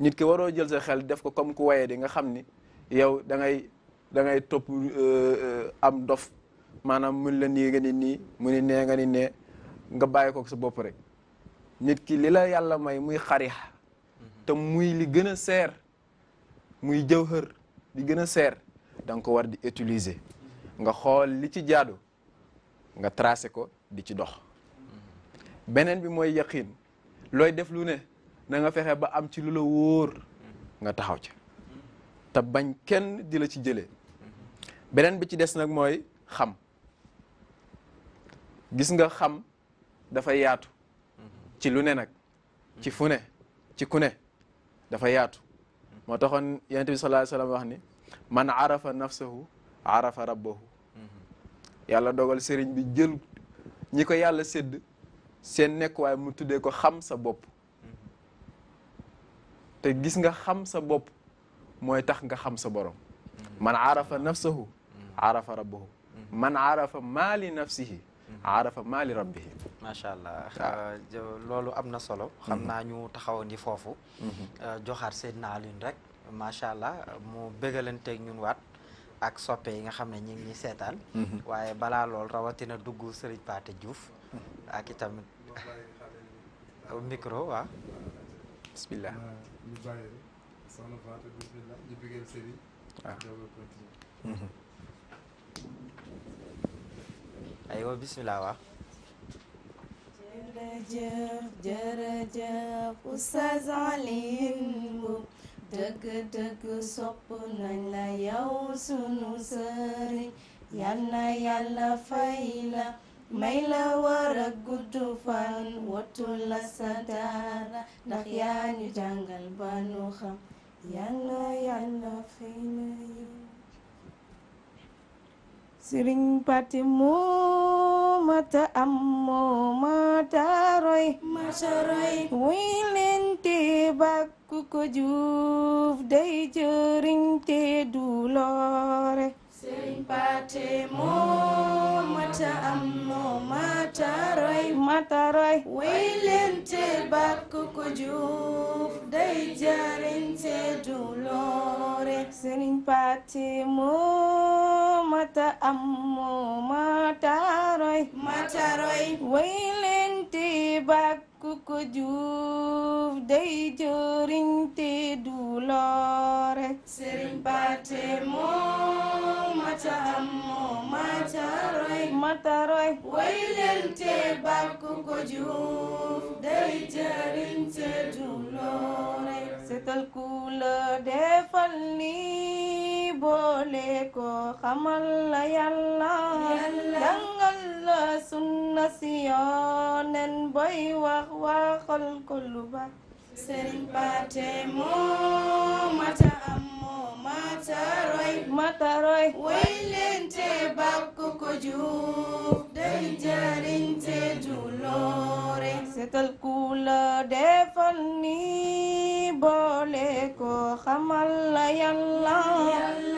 nit ki waroo jël sa xel def ko comme ku waye di nga xam ni yow da ngay topp am dof maanaam mun la nii nga ni nii mu ni nee nga ni nee nga bàyyi ko sa bopp rek. nit ki li la yàlla may muy xariix te muy li gën a seer muy jawhër li gën a seer da nga ko war di utiliser nga xool li ci jaadu nga tracé ko di ci dox. beneen bi mooy yaqin looy def lu ne na nga fexe ba am ci lu la wóor nga taxaw ca te bañ kenn di la ci jëlee. beneen bi ci des nag mooy xam gis nga xam dafa yaatu ci lu ne nag ci fu ne ci ku ne dafa yaatu moo taxoon yonent bi sallallahu alayhi wasallam wax ni man arafa nafsahu arafa rabbahu. yàlla dogal sëriñ bi jël ñi ko yàlla sédd seen nekkuwaay mu tuddee ko xam sa bopp. te gis nga xam sa bopp mooy tax nga xam sa borom. man arafa nafsahu arafa rabbahu. man arafa maali nafsihi arafa maali rabbihi. macha allah loolu am na solo. xam naa ñu taxawandi foofu. joxaat Seydina Alioune rek macha allah mu bégalanteeg ñun waat ak soppe yi nga xam ne ñu ngi ñuy seetaan. waaye balaa lool rawatina dugg Serigne Pathé Diouf. ak itamit micro waaw. bismillah. ñu bàyyi rek soxna Fatou bismillah ñu bëggeel Serigne. waaw. aywa bismillah waaw. jërëjëf jërëjëf Oustaz Alioune Mboup dëgg-dëgg sopp nañ la yow sunu sëriñ yal na yàlla fay la may la war a gudd fan wattu la sa daara ndax yaa ñu jàngal ba nu xam yal na yàlla fay la yow Sëriñ Pathé moo mata am moo mata roy wuy leen te bàkku ko Juuf day jëriñ te du loore Sëriñ Pathé moo mata am moo mata roy wuy leen te bàkku ko Juuf day jëriñ te du loore Sëriñ Pathé moo mata am moo mata roy way leen te bàkku ko Juuf day jëriñ te du loore Sëriñ Pathé moo mata am moo mata roy mataroy way leen te bàkku ko Juuf day jëriñ te du loore setal ku la defal ni boole ko xamal la Yàlla jàngal la sunna si Yonent boy wax waxal ko lu baax Sëriñ Paate moo mata am moo mata roy way leen te bàkku ko Juuf day jëriñ te du loore setal ku la defal ni boole ko xamal la Yàlla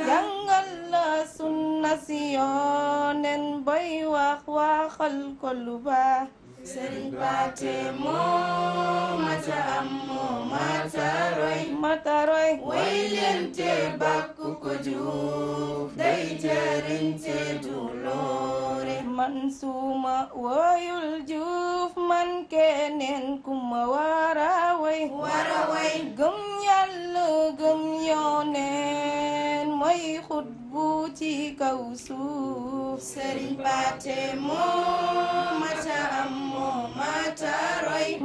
jàngal la sunna si Yonent boy wax waxal ko lu baax Sëriñ Paate moo mata am moo mata roy way leen te bàkku ko Juuf day jëriñ te du loore man suma woyul Juuf man keneen ku ma wara way gëm Yàlla gëm Yonent mooy xutbu ci kaw suuf Sëriñ Paate moo mata am moo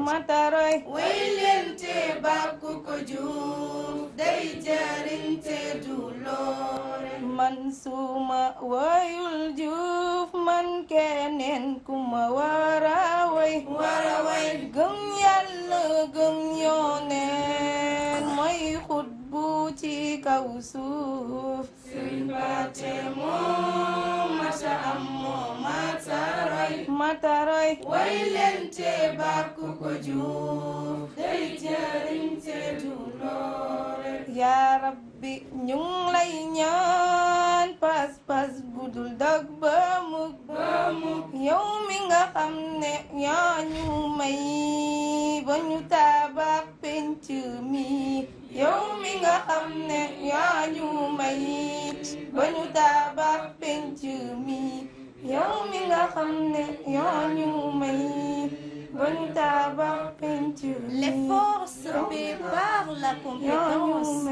mata roy way leen te bàkku ko Juuf day jëriñ te du loore man suma woyul Juuf man keneen ku ma wara way gëm Yàlla gëm Yonent mooy xutbu ci kaw suuf Sëriñ Paate moo mata am moo mata roy way leen te bàkku ko Juuf day jëriñ te du loore yaa Rabbi ñu ngi lay ñaan pas-pas budul dog ba mukk yow mi nga xam ne yaa ñu may ba ñu tabax penc mi yow mi nga xam ne yaa ñu may ba ñu tabax penc mi yow mi nga xam ne yaa ñu may ba ñu tabax penc mi L'effort se fait par la compétence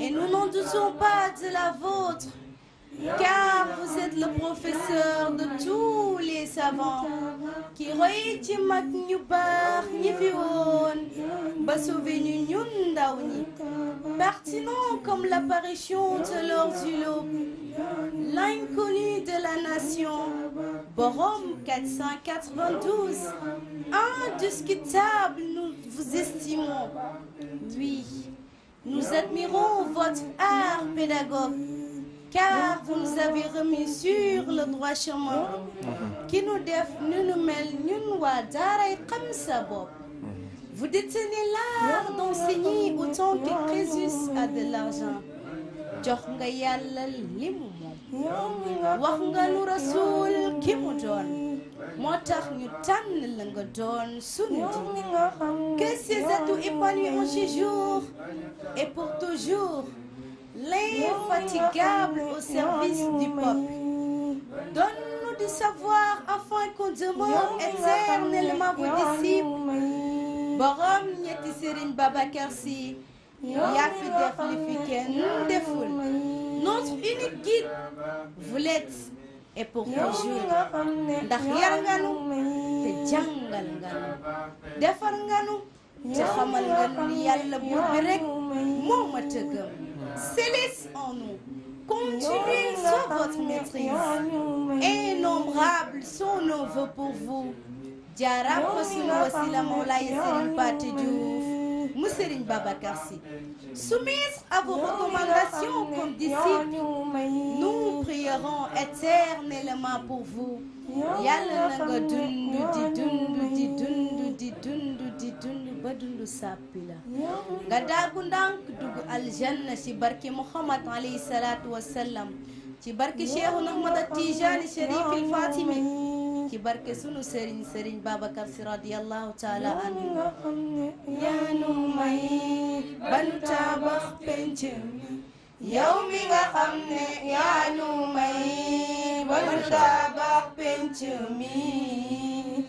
et nous n'en doutons pas de la vôtre car vous êtes le professeur de tous les savants qui roy ci mag ñu baax ñi fi woon ba sauver ñu ñun ndaw ñi pertinent comme l'apparition de leur îlot l'inconnu de la nation Borom 492 indiscutable nous vous estimons oui nous admirons votre art pédagogue car vous nous avez remis sur le droit chemin qui nous def nu nu mel ñun waa daaray xam sa bopp vous détenez l'art d'enseigner autant que Crésus a de l'argent jox nga Yàlla li mu moom wax nga nu Rasul ki mu doon moo tax ñu tànn la nga doon sunu ji que ces atouts épanouis en ce jour et pour toujours l'infatigable au service du peuple. Donne-nous du savoir afin qu'on demeure éternellement vos disciples. Borom ñetti Serigne Babacar Sy yaa fi def li fi kenn deful. Notre unique guide, vous l'êtes et pour toujours. Ndax yar nga nu te jàngal nga nu defar nga nu te xamal nga nu ni Yàlla buur bi rek moo ma tëggam. Céleste en nous, continuez sur votre maîtrise. Innombrables sont nos vœux pour vous. Jaaraama sunu wasila Mawlaay Serigne Paate Diouf mu Serigne Babacar Sy. Soumise à vos recommandations comme disciples, nous prierons éternellement pour vous. Yàlla na nga dund ba dund sàppi la nga daagu ndànk dugg aljanna ci barke Muhammad alayhi salaatu wassalam ci barke Cheikhuna Ahmad Tijani Sharif il Fatimi ci barke sunu Serigne Babacar Sy radiyallahu taala anhu yaa nu may ba nu tabax penc yow mi nga xam ne yaa ñu may ba nu tabax penc mi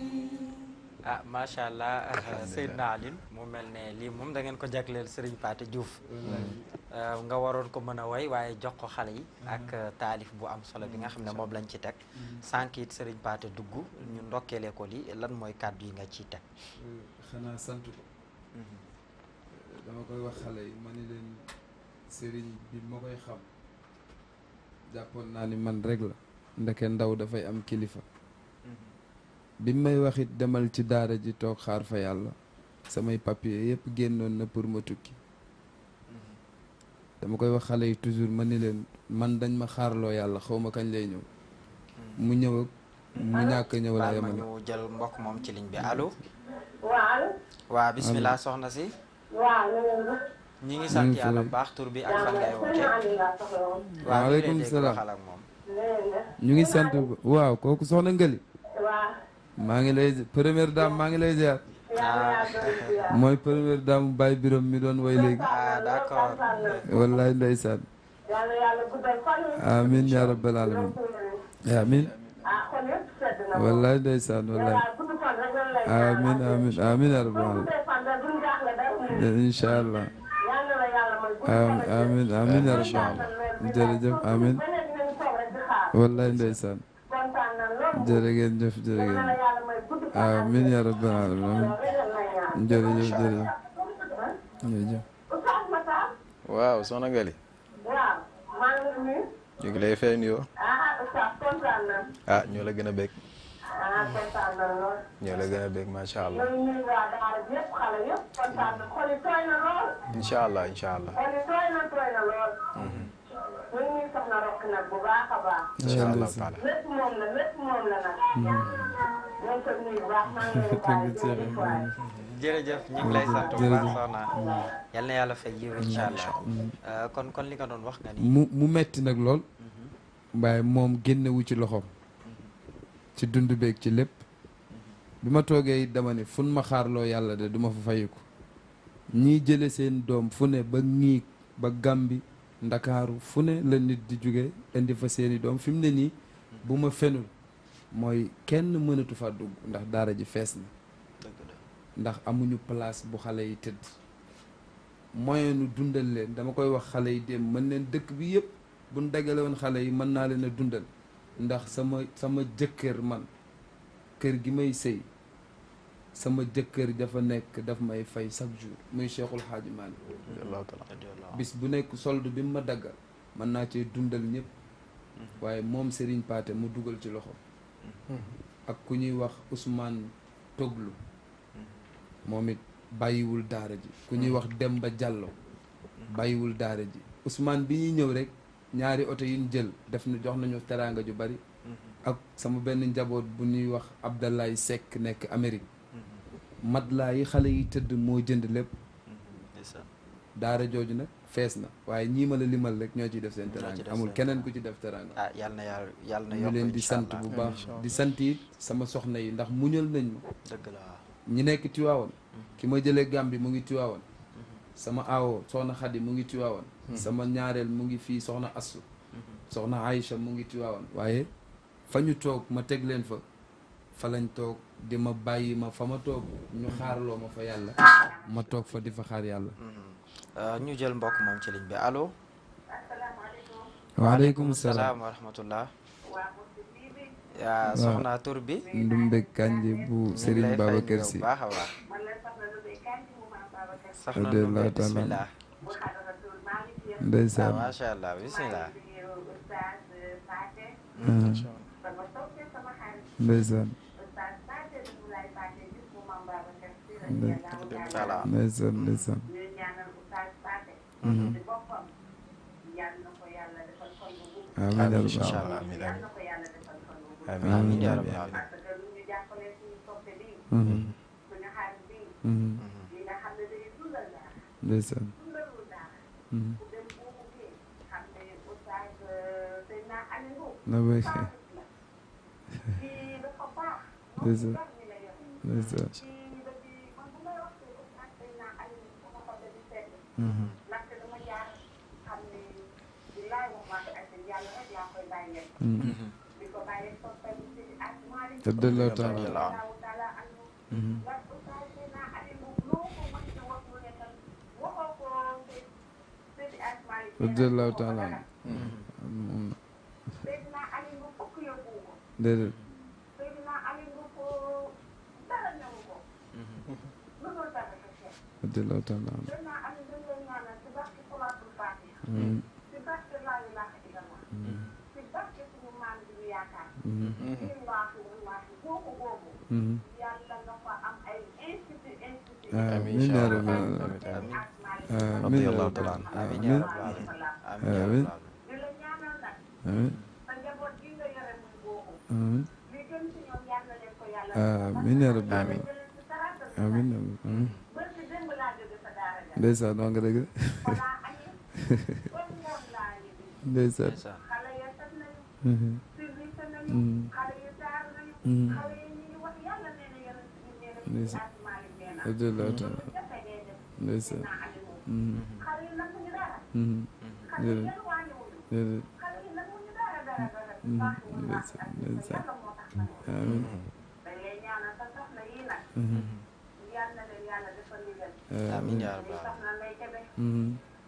ah macha allah Seydina Alioune mu mel ne lii moom da ngeen ko jagleel Serigne Paate Diouf nga waroon ko mën a way waaye jox ko xale yi ak taalif bu am solo bi nga xam ne moom lañ ci teg sànq it sëriñ Paate dugg ñu ndokkeelee ko li lan mooy kàddu yi nga ciy teg xanaa sant ko dama koy wax xale yi ma ni leen sëriñ bi ma koy xam jàppoon naa ni man rek la ndeke ndaw dafay am kilifa bi may wax it demal ci daara ji toog xaar fa yàlla samay papier yëpp génnoon na pour ma tukki dama koy wax xale yi toujours ma ni leen man dañ ma xaarloo yàlla xaw ma kañ lay ñëw mu ñëw ak mu ñàkk ñëw laa baal ma yemale ñu jël mbokk moom ci ligne bi allo waaw. waa bismillah soxna si waaw. ñi ngi sant yàlla bu baax tur bi ak fan ngay woote waaw waaleykum salaam waxal ak moom ñu ngi sant waaw kooku soxna Ngali waaw. maa ngi lay première dame maa ngi lay ziar mooy première dame Baye Biram mi doon way léegi ah d'accord wallaay ndeysaan yàlla yàlla guddal fan yi. amin ya rabbal alamin amin ah kon yëpp sedd na. wallaay ndeysaan wallaay waaw gudd fan rek lan lay ñaan. amin amin amin ya rabbal alamin guddee fan rek duñ jaaxle dara. incha allah yàlla la yàlla may gudd fan rek. amin amin ya rabbal alamin jërëjëf amin ba léegi nañu toog rek di xaar. wallaay ndeysaan kontaan na lool. jërë ngeen jëf jërë yàlla ngeen la yàlla may gudd fan rek. amin ya rabbal alamin loolu rek lan lay ñaan. jërëjëf jërëjëf jërëjëf Oustaz Matar. waaw soxna Ngali waaw. maa ngi nuyu. ñu ngi lay fay nuyoo ah Oustaz kontaan na. ah ñoo la gën a bég ah kontaan na lool. ñoo la gën a bég macha allah ñooy nuyu waa daara bi yëpp xale yëpp kontaan na xol yi tooy na lool. incha allah incha allah xol yi tooy na lool. ñu ngi nuyu soxna Rokk nag bu baax a baax. incha allah taala lépp moom la nag. ñoo ngi koy nuyu bu baax maa ngi lay bàyyi jërëjëf waay. jërëjëf ñu ngi lay sant bu baax soxna yal na yàlla fay yiw incha allah kon li nga doon wax nga ni mu metti nag lool waaye moom génnewu ci loxoom ci dund beeg ci lépp bi ma toogee it dama ne fun ma xaarloo yàlla de duma fa fayiku ñii jële seen doom fu ne ba ñii ba Gàmbi Ndakaaru fu ne la nit di jóge indi fa seeni doom fi mu ne nii bu ma fenul mooy kenn mënatu fa dugg ndax daara ji fees na ndax amuñu place bu xale yi tëdd moyen nu dundal leen dama koy wax xale yi dem mën leen dëkk bi yëpp buñ dagale woon xale yi mën naa leen a dundal ndax sama jëkkër man kër gi may sëy sama jëkkër dafa nekk daf may fay chaque jour muy Cheikhul Hadji Malick bis bu nekk solde bi mu ma daggal mën naa cee dundal ñëpp waaye moom Serigne Paté mu dugal ci loxo ak ku ñuy wax Ousmane Toglu moom it bàyyiwul daara ji ku ñuy wax Demba Diallo bàyyiwul daara ji Ousmane bi ñuy ñëw rek ñaari oto yi ñu jël def na jox nañu teraanga ju bari ak sama benn njaboot bu ñuy wax Abdalaay Seck nekk Amérique matelas yi xale yi tëdd moo jënd lépp daara jooju nag fees na waaye ñii ma la limal rek ñoo ciy def seen teraanga amul keneen ku ci def teraanga ah yal na yàlla na ñu yokk leen di sant bu baax di sant it sama soxna yi ndax muñal nañ ma dëgg la waaw ñi nekk Tiwaawan ki ma jëlee Gàmbi mu ngi Tiwaawan sama aawo soxna Xadi mu ngi Tiwaawan sama ñaareel mu ngi fii soxna Assu soxna Aïcha mu ngi Tiwaawan waaye fa ñu toog ma teg leen fa lañ toog di ma bàyyi ma fa ma toog ñu xaarloo ma fa yàlla ma toog fa di fa xaar yàlla ñu jël mbokk moom ci ligne bi allo waaleykum salaam wa rahmatullah yaa soxna tur bi Ndumbe Kanji bu Serigne Babacar Sy baax a baax soxna radiyallahu Ndumbe taala bismillah ndeysaan macha allah bismillah ndeysaan salaam ndeysaan ndeysaan amiin yaa incha rabbal allah amiin amiin amiin yaa rabbal alamin ndeysaan na bay ndeysaan ndeysaan radiyallahu taala radiyallahu taala moom Seydina Ali nga fukk yóbbu ko. déedéet Seydina Ali nga ko dara ñëw ko. lu dul dara ko seet. radiyallahu taala Seydina Ali dañ lay ñaanal ci barke Salaatul Faatiha. ci barke laa ilaaha illallah. ci barke suñu maam bi ñu yaakaar. wallaahi wallaahi boobu boobu. yàlla nga fa am ay institut. amiin yaa rabbal aalamiin radiyallahu taala anhu amiin yaa rabbal aalamiin amiin di la ñaanal nag. amiin sa njaboot gi nga yore muy boobu. amiin li gën ci ñoom yal na leen ko yàlla. amiin yaa rabbal aalamiin amiin amiin bërki démb laa jóge sa daara ja. ndeysaan wax nga dëgg Voilà añi. kon ngoon laa ngi bi. ndeysaan xale ya set nañu. service nañu. xale ya jaar nañu. xale yi ñu ngi wax yàlla nee na yàlla suñu nee na ci asmaali nee na. radiyallahu taala lu jafe ngay def. ndeysaan naa ali moom. xale yi nag ñu dara. xale yi déedéet yéen wàññiwuñu. déedéet xale yi nag ñu dara dara dara. baax na baax na yàlla moo tax na. amiin dañ lay ñaanal sa soxna yii nag. yal na leen yàlla defal ndigal. amiin yaa muy rabbal soxna Ndeye Kébé.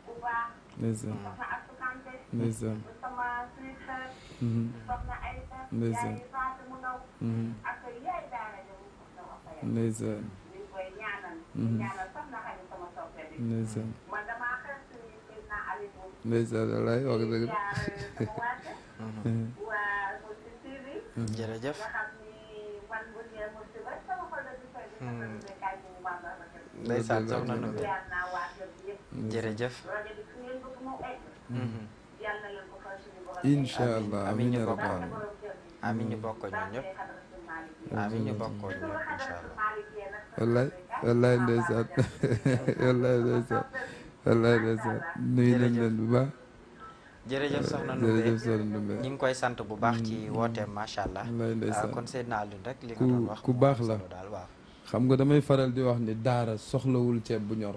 bu baax. ndeysaan soxna Astou Kanté. ndeysaan sama suñu xarit. soxna Aïssa. ndeysaan yaay Fatou mu ndaw. ak yaay daara ja mu soxna wax fa yàlla. ndeysaan ñu ngi koy ñaanal. ñaanal soxna Xadi sama soppe bi. ndeysaan man damaa xeex suñu Seydina Ali moom. ndeysaan wallaay wax nga dëgg jaar sama waate. waa Mourchid TV. jërëjëf nga xam ni man bu ñëwee Mourchid ba sama xol la di fay di sama kaay ñu mu baax la kër. ndeysaan soxna nu jaar naa waa kër gi yëpp. jërëjëf rajo bi fu ngeen bëgg mu egg. yàlla na leen ko fal suñu borom. incha allah amiin amiin ñu yaa bokk rabbal barke aalamiin borom kër gi. amiin ñu bokk ñun ñëpp amiin ñu bokk ñun ñëpp incha allah wallaay wallaay ndeysaan wallaay ndeysaan wallaay ndeysaan nuyu nañ leen bu baax jërëjëf soxna Ndumbe jërëjëf soxna Ndumbe ñu ngi koy sant bu baax ci wooteem macha allah wallaay ndeysaan kon Seydina Alioune rek li nga doon wax ku baax la daal waaw xam nga damay faral di wax ni daara soxlawul ceeb bu ñor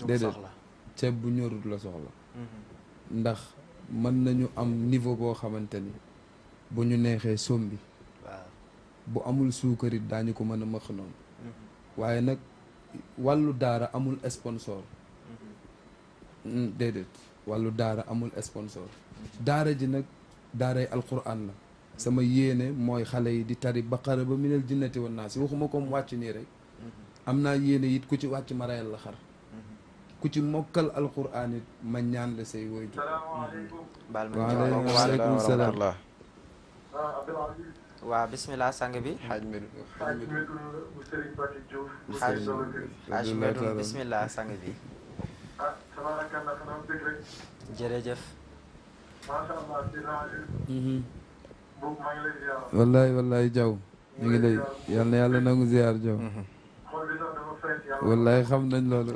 déedéet soxla ceeb bu ñorut la soxla ndax mën nañu am niveau boo xamante ni bu ñu neexee sombi waaw bu amul suukarit daañu ko mën a mëq noonu waaye nag wàllu daara amul sponsor déedéet wàllu daara amul sponsor daara ji nag daaray alquran la sama yéene mooy xale yi di tari baqara ba minal jinnati wan naas waxuma ko mu wàcc nii rek am naa yéene it ku ci wàcc ma rayal la xar ku ci mokkal alquran it ma ñaan la say woytu baal ma waaleykum salaam waaw bismillah sang bi xaaj Medu Haj Medoune bismillah sang bi jërëjëf wallaay wallaay jaw ñu ngi lay yal na yàlla nangu ziar jaw wallaay xam nañ loolu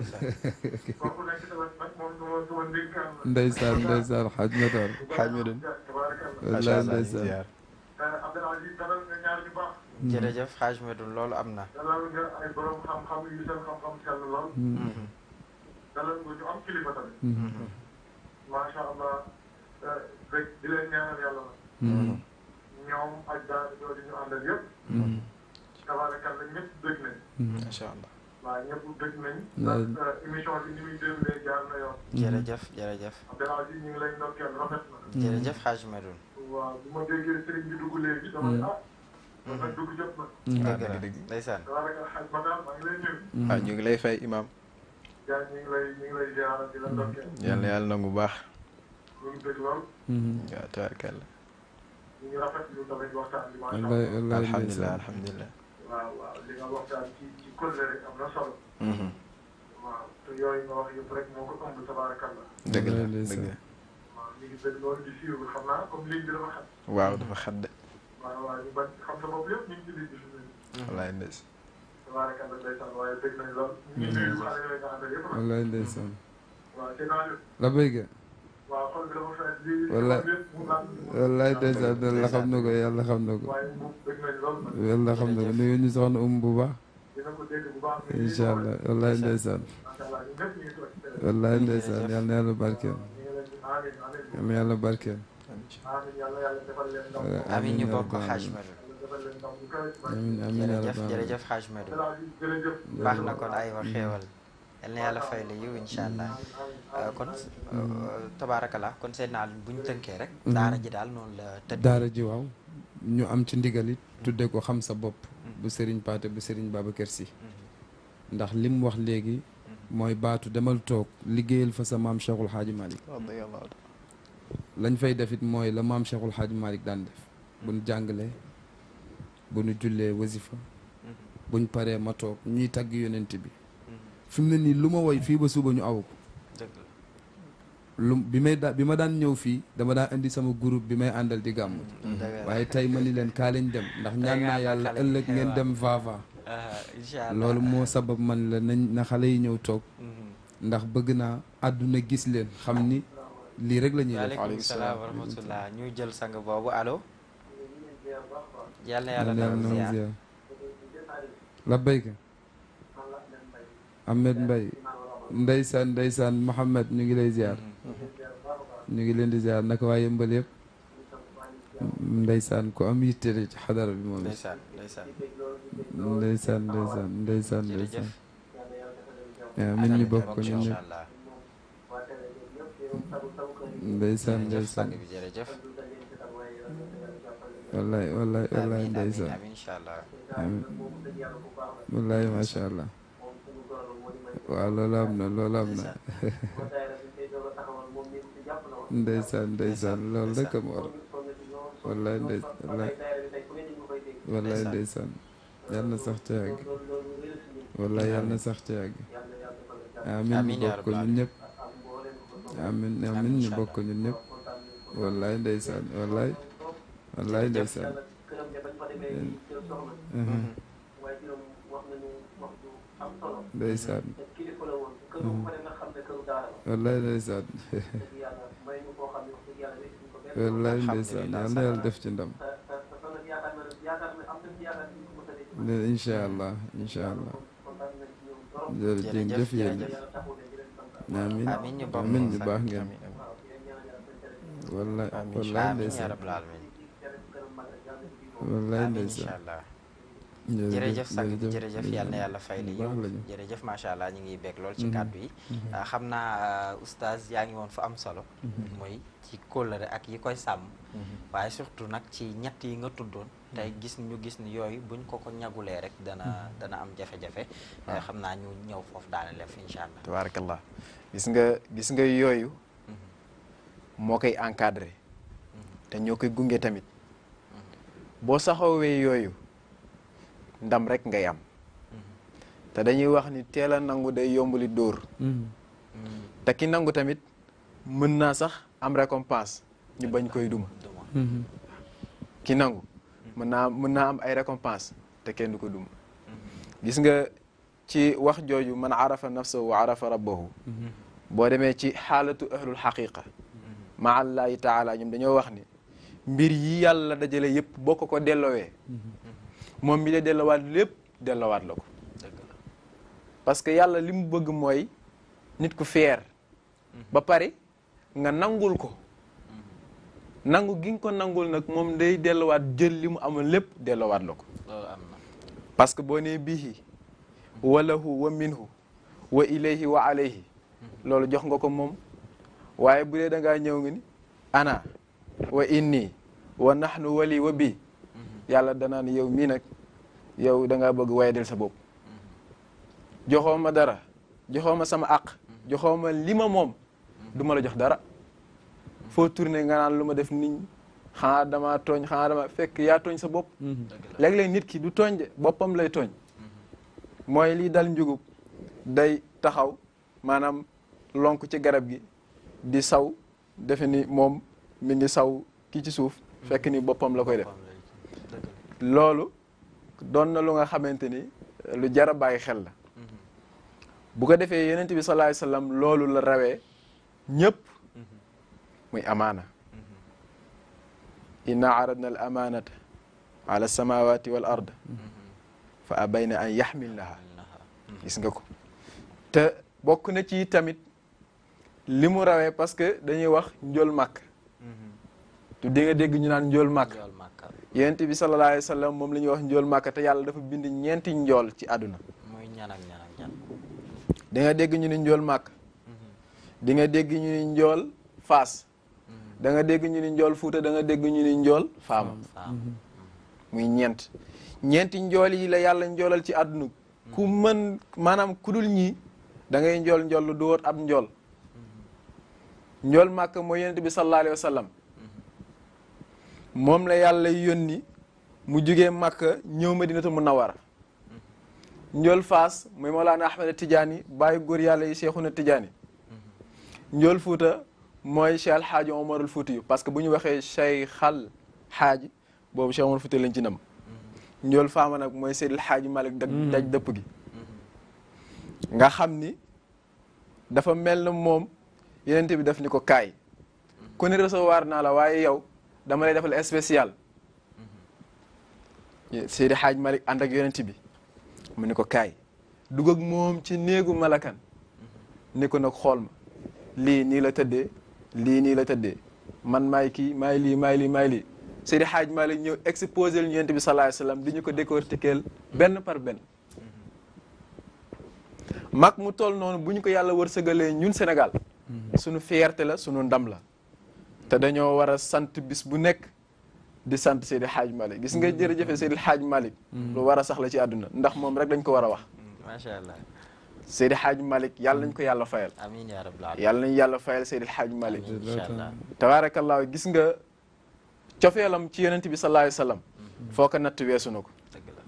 ndeysaan ndeysaan xaaj Medoune xaaj Medoune wallaay ndeysaan jërëjëf Haj Medoune loolu am na dalal nga ay borom xam-xam yu seen xam-xam sell lool. dalal nga ñu am kilifa tamit. macha allah rek di leen ñaanal yàlla la. ñoom ak daal jooju ñu àndal yëpp. tabaarkalla ñëpp dégg nañ. macha allah waaw ñëpp dégg nañ. ndax émission bi ni muy déroulé jaar na yoon. jërëjëf jërëjëf Abdel Aziz ñu ngi lay ndokkeel rafet na. jërëjëf Haj Medoune waaw bu ma déggee sëriñ bi dugg léegi dama ne ah. dafa dugg jot na. dëgg la ndeysaan tabaarkalla xaj ma daal maa ngi lay nuyu. waaw ñu ngi lay fay imam yaa ñu ngi lay ziara di la ndokkeel. yal na yàlla nangu baax ñu ngi dégg lool. waaw tabarkalla ñu ngi rafetlu tamit waxtaan bi macha wallaay allah. wallaay alhamdulilah ndeysaan alhamdulilah waaw waaw li nga waxtaan ci kóllëre am na solo. waaw te yooyu nga wax yëpp rek moo ko ëmb tabaarakallah. dëgg la wallaay ndeysaan dëgg la waaw ñu ngi dégg loolu di suivre xam naa comme ligne bi dafa xat. waaw dafa xat de waaw waaw ñu bañ xam sa bopp yëpp ñu ngi ci ligne bi fi mu ne nii. wallaay ndeys tabaarakallah ndeysaan waaye dégg nañ lool. ñu ngi nuyu xale yooyu nga àndal yëpp nag. wallaay ndeysaan waaw c'est naa leen. la béyga waaw xol bi dafa fees lii. wallaay yëpp mu naan. wallaay ndeysaan yàlla xam na ko yàlla xam na ko waaye mu dégg nañ lool nag. yàlla xam na ko nuyu ñu soxna bu baax dina ko dégg bu baax. incha allah wallaay ndeysaan macha allah ñun ñëpp ñu ngi toog ci télé. wallaay ndeysaan yal na yàlla barkeel ñu ngi leen di amiin amiin. yal na yàlla barkeel amiin yàlla defal leen ndam. amiin ñu yaa bokk rabbal Haj aalamiin. Medoune yàlla defal leen ndam bu kawe ci barke. amiin amiin yaa jërëjëf rabbal aalamiin. jërëjëf Haj Medoune jërëjëf. baax na kon ay wa xéewal yal na yàlla fay la yiw incha allah kon tabaarakallah kon seen naal bu ñu tënkee rek daara ji daal noonu la tëdd daara ji waaw ñu am ci ndigalit tudde ko xam sa bopp bu Serigne Pathé bu Serigne Babacar Sy ndax lim wax léegi mooy baatu demal toog liggéeyal fa sa maam Cheikhul Hadji Malick lañ fay defit mooy la maam Cheikhul Hadji Malick daan def buñ jàngalee bu ñu jullee wasifa buñ paree ma toog ñuy tagg yonent bi fi mu ne nii lu ma woy fii ba suba ñu aw ko lu bi ma daan ñëw fii dama daan indi sama groupe bi may àndal di gàmm waaye tey ma ni leen kaa lañ dem ndax ñaan naa yàlla ëllëg ngeen dem vava loolu moo sabab man la nañ na xale yi ñëw toog ndax bëgg naa àdduna gis leen xam ni lii rek la ñuy def. waaleykum salaam wa rahmatullah ñu jël sang boobu allo. yàlla na yàlla na ziar. labbayka Ahmed Mbaye ndeysaan Mohamed ñu ngi lay ziar ñu ngi leen di ziar naka waa Yëmbal yëpp ndeysaan ko am yitte ci xadara bi moom ndeysaan min ñu bokk ko ñun ñëpp ndeysaan wallaay ndeysaan wallaay macha allah waaw loolu am na ndeysaan loolu rek am war wallaay ndeysaan yal na sax ca yàgg wallaay yal na sax ca yàgg amin ñu bokk ñun ñëpp amin ñu bokk ñun ñëpp wallaay ndeysaan wallaay ndeysaan ndeysaan wallaay ndeysaan wallaay ndeysaan yal na yàlla def ci ndam incha allah jërëjëf yéen amin ñu baax ngeen wallaay ndeysaan wallaay ndeysaan jërëjëf sang bi jërëjëf yal na yàlla fay li yow jërëjëf macha allah ñu ngi bég lool ci kàddu yi xam naa oustaz yaa ngi woon fu am solo mooy ci kóllëre ak yi koy sàmm waaye surtout nag ci ñett yi nga tuddoon tey gis ni yooyu buñ ko ñagulee rek dana am jafe-jafe xam naa ñu ñëw foofu daane lef incha allah tabarakallah gis nga yooyu moo koy encadré te ñoo koy gunge tamit boo saxawee yooyu ndam rek ngay am te dañuy wax ni teel a nangu day yombali dóor te ki nangu tamit mën naa sax am récompense ñu bañ koy duma ki nangu mën naa am ay récompense te kenn du ko duma gis nga ci wax jooju man arafa nafsahu wa arafa rabbahu boo demee ci xaalatu ahlul xaqiqa ma allahi taala ñoom dañoo wax ni mbir yi yàlla dajale yëpp boo ko delloowee moom mi la dellowaat lépp dellowaat la ko parce que yàlla li mu bëgg mooy nit ku fier ba pare nga nangul ko nangu gi nga ko nangul nag moom day dellowaat jël li mu amoon lépp dellowaat la ko parce que boo nee bihi wa lahu wa minhu wa ilayhi wa alayhi loolu jox nga ko moom waaye bu dee da ngaa ñëw nga ni ana wa inni wa nahnu wali wa bi yàlla danaan yow mii nag yow da ngaa bëgg waaye del sa bopp joxoo ma dara joxoo ma sama àq joxoo ma li ma moom du ma la jox dara foo tourné nga naan lu ma def nit ñi xanaa dama tooñ xanaa dama fekk yaa tooñ sa bopp léeg-léeg nit ki du tooñ de boppam lay tooñ mooy lii dal njugub day taxaw maanaam lonk ci garab gi di saw defe ni moom mi ngi saw kii ci suuf fekk ni boppam la koy def loolu doon na lu nga xamante ni lu jar a bàyyi xel la bu ko defee yonent bi sallallahu alayhi wasallam loolu la rawee ñëpp muy amaana inna aradna al amanata ala samawati wal ard fa abayna an yaxmilnaha gis nga ko te bokk na ci tamit li mu rawee parce que dañuy wax njool màkk tu di nga dégg ñu naan njool màkk yonent bi sallallahu alayhi wasallam moom la ñuy wax njool màkk te yàlla dafa bind ñeenti njool ci àdduna di nga dégg ñu ni njool màkk di nga dégg ñu ni njool faas da nga dégg ñu ni njool fuuta da nga dégg ñu ni njool faama muy ñeenti njool yi la yàlla njoolal ci àdduna ku mën maanaam ku dul ñii da ngay njool lu du wóot ab njool njool màkk mooy yonent bi sallallahu alayhi wa sallam moom la yàlla yónni mu jugee Makka ñëw Madinatu Munawwara njool faas mooy Mawlana Ahmed Tidiane bàyyi góor yàlla yi Cheikhuna Tidiane njool fuuta mooy Cheikh Alxaaji Omarul Fuuti parce que bu ñu waxee Cheikh al xaaji boobu Cheikh Omar Fuuti lañ ci nam njool faama nag mooy Seydil Xaaji Malik daj dëpp gi nga xam ni dafa mel na moom yenente bi daf ni ko kaay ku ne recevoir naa la waaye yow dama lay defal spécial Seydi Xaaji Malik ànd ak yonent bi mu ni ko kaay dugg ak moom ci néegu malakan ni ko nag xool ma lii nii la tëddee lii nii la tëddee man maay kii maay lii Seydi Xaaji Malik ñëw exposé lu yonent bi sallallahu alayhi wasallam di ñu ko décortiquer benn par benn mag mu toll noonu bu ñu ko yàlla wërsëgalee ñun Sénégal suñu fierté la suñu ndam la te dañoo war a sant bis bu nekk di sant Seydi Hadj Malick gis nga jërëjëfe Seydi Hadj Malick lu war a sax la ci àdduna ndax moom rek dañ ko war a wax macha allah Seydi Hadj Malick yàlla nañ ko yàlla fayal amiin yaa rabbal aalamiin yàlla nañ yàlla fayal Seydi Hadj Malick incha allah tabaarakallaahu gis nga cofeelam ci yonent bi sallallahu alayhi wa sallam foo ko natt weesu na ko dëgg la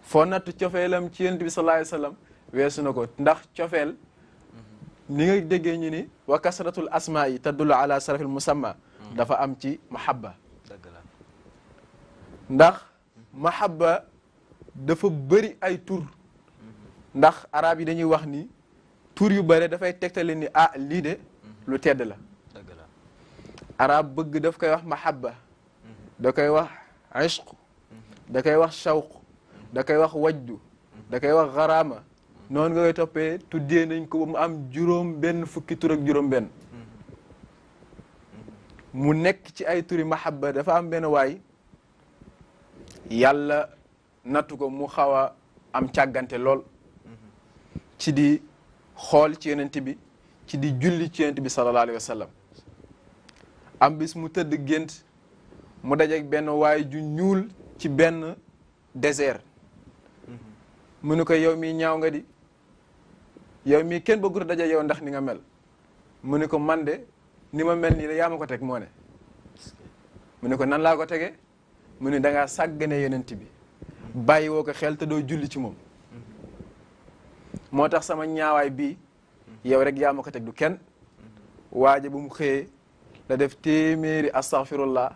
foo natt cofeelam ci yonent bi sallallahu alayhi wa sallam weesu na ko ndax cofeel ni nga déggee ñu ni wa kasratul asmaa yi tadullu ala sarafil musamma dafa am ci mahabba dëgg la ndax mahabba dafa bëri ay tur ndax arab yi dañuy wax ni tur yu bëri dafay tegtale ni ah lii de lu tedd la dëgg la arab bëgg daf koy wax mahabba da koy wax ishq da koy wax shawq da koy wax wajdu da koy wax gharama noonu nga koy toppee tuddee nañ ko ba mu am juróom benn fukki tur ak juróom benn mu nekk ci ay turi mahabba dafa am benn waay yàlla nattu ko mu xaw a am càggante lool ci di xool ci yonent bi ci di julli ci yonent bi sallallahu alayhi wa sallam am bis mu tëdd gént mu dajeek benn waay ju ñuul ci benn désert mu ne ko yow mii ñaaw nga di yow mii kenn bëggut a daje yow ndax ni nga mel mu ne ko man de ni ma mel nii la yaa ma ko teg moo ne mu ne ko nan laa ko tege mu ne da ngaa sàggane yonent bi bàyyi woo ko xel te doo julli ci moom moo tax sama ñaawaay bii yow rek yaa ma ko teg du kenn waaje bu mu xëyee la def téeméeri astaghfirullah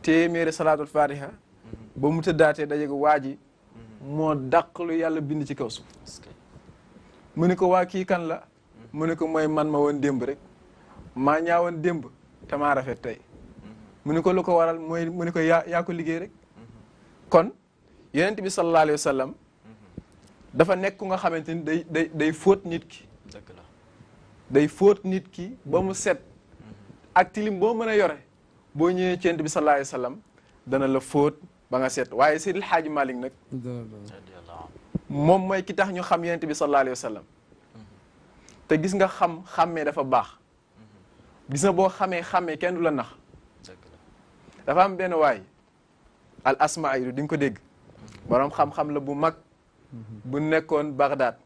téeméeri salaatul fatiha ba mu tëddaatee daje ko waaji moo dàq lu yàlla bind ci kaw suuf mu ne ko waa kii kan la mu ne ko mooy man ma woon démb rek maa ñaawoon démb te maa rafet tey mu ne ko lu ko waral mooy mu ne ko yaa ko liggéey rek kon yonent bi sallallahu alayhi wa sallam dafa nekk ku nga xamante ni day fóot nit ki day fóot nit ki ba mu set ak tilim boo mën a yore boo ñëwee ci yonent bi sallallahu alayhi wa sallam dana la fóot ba nga set waaye Seydil Hadji Malick nag moom mooy ki tax ñu xam yonent bi sallallahu alayhi wa sallam te gis nga xàmmee dafa baax gis nga boo xàmmee kenn du la nax dafa am benn waay al asmaïlu di nga ko dégg borom xam-xam la bu mag bu nekkoon Bagdad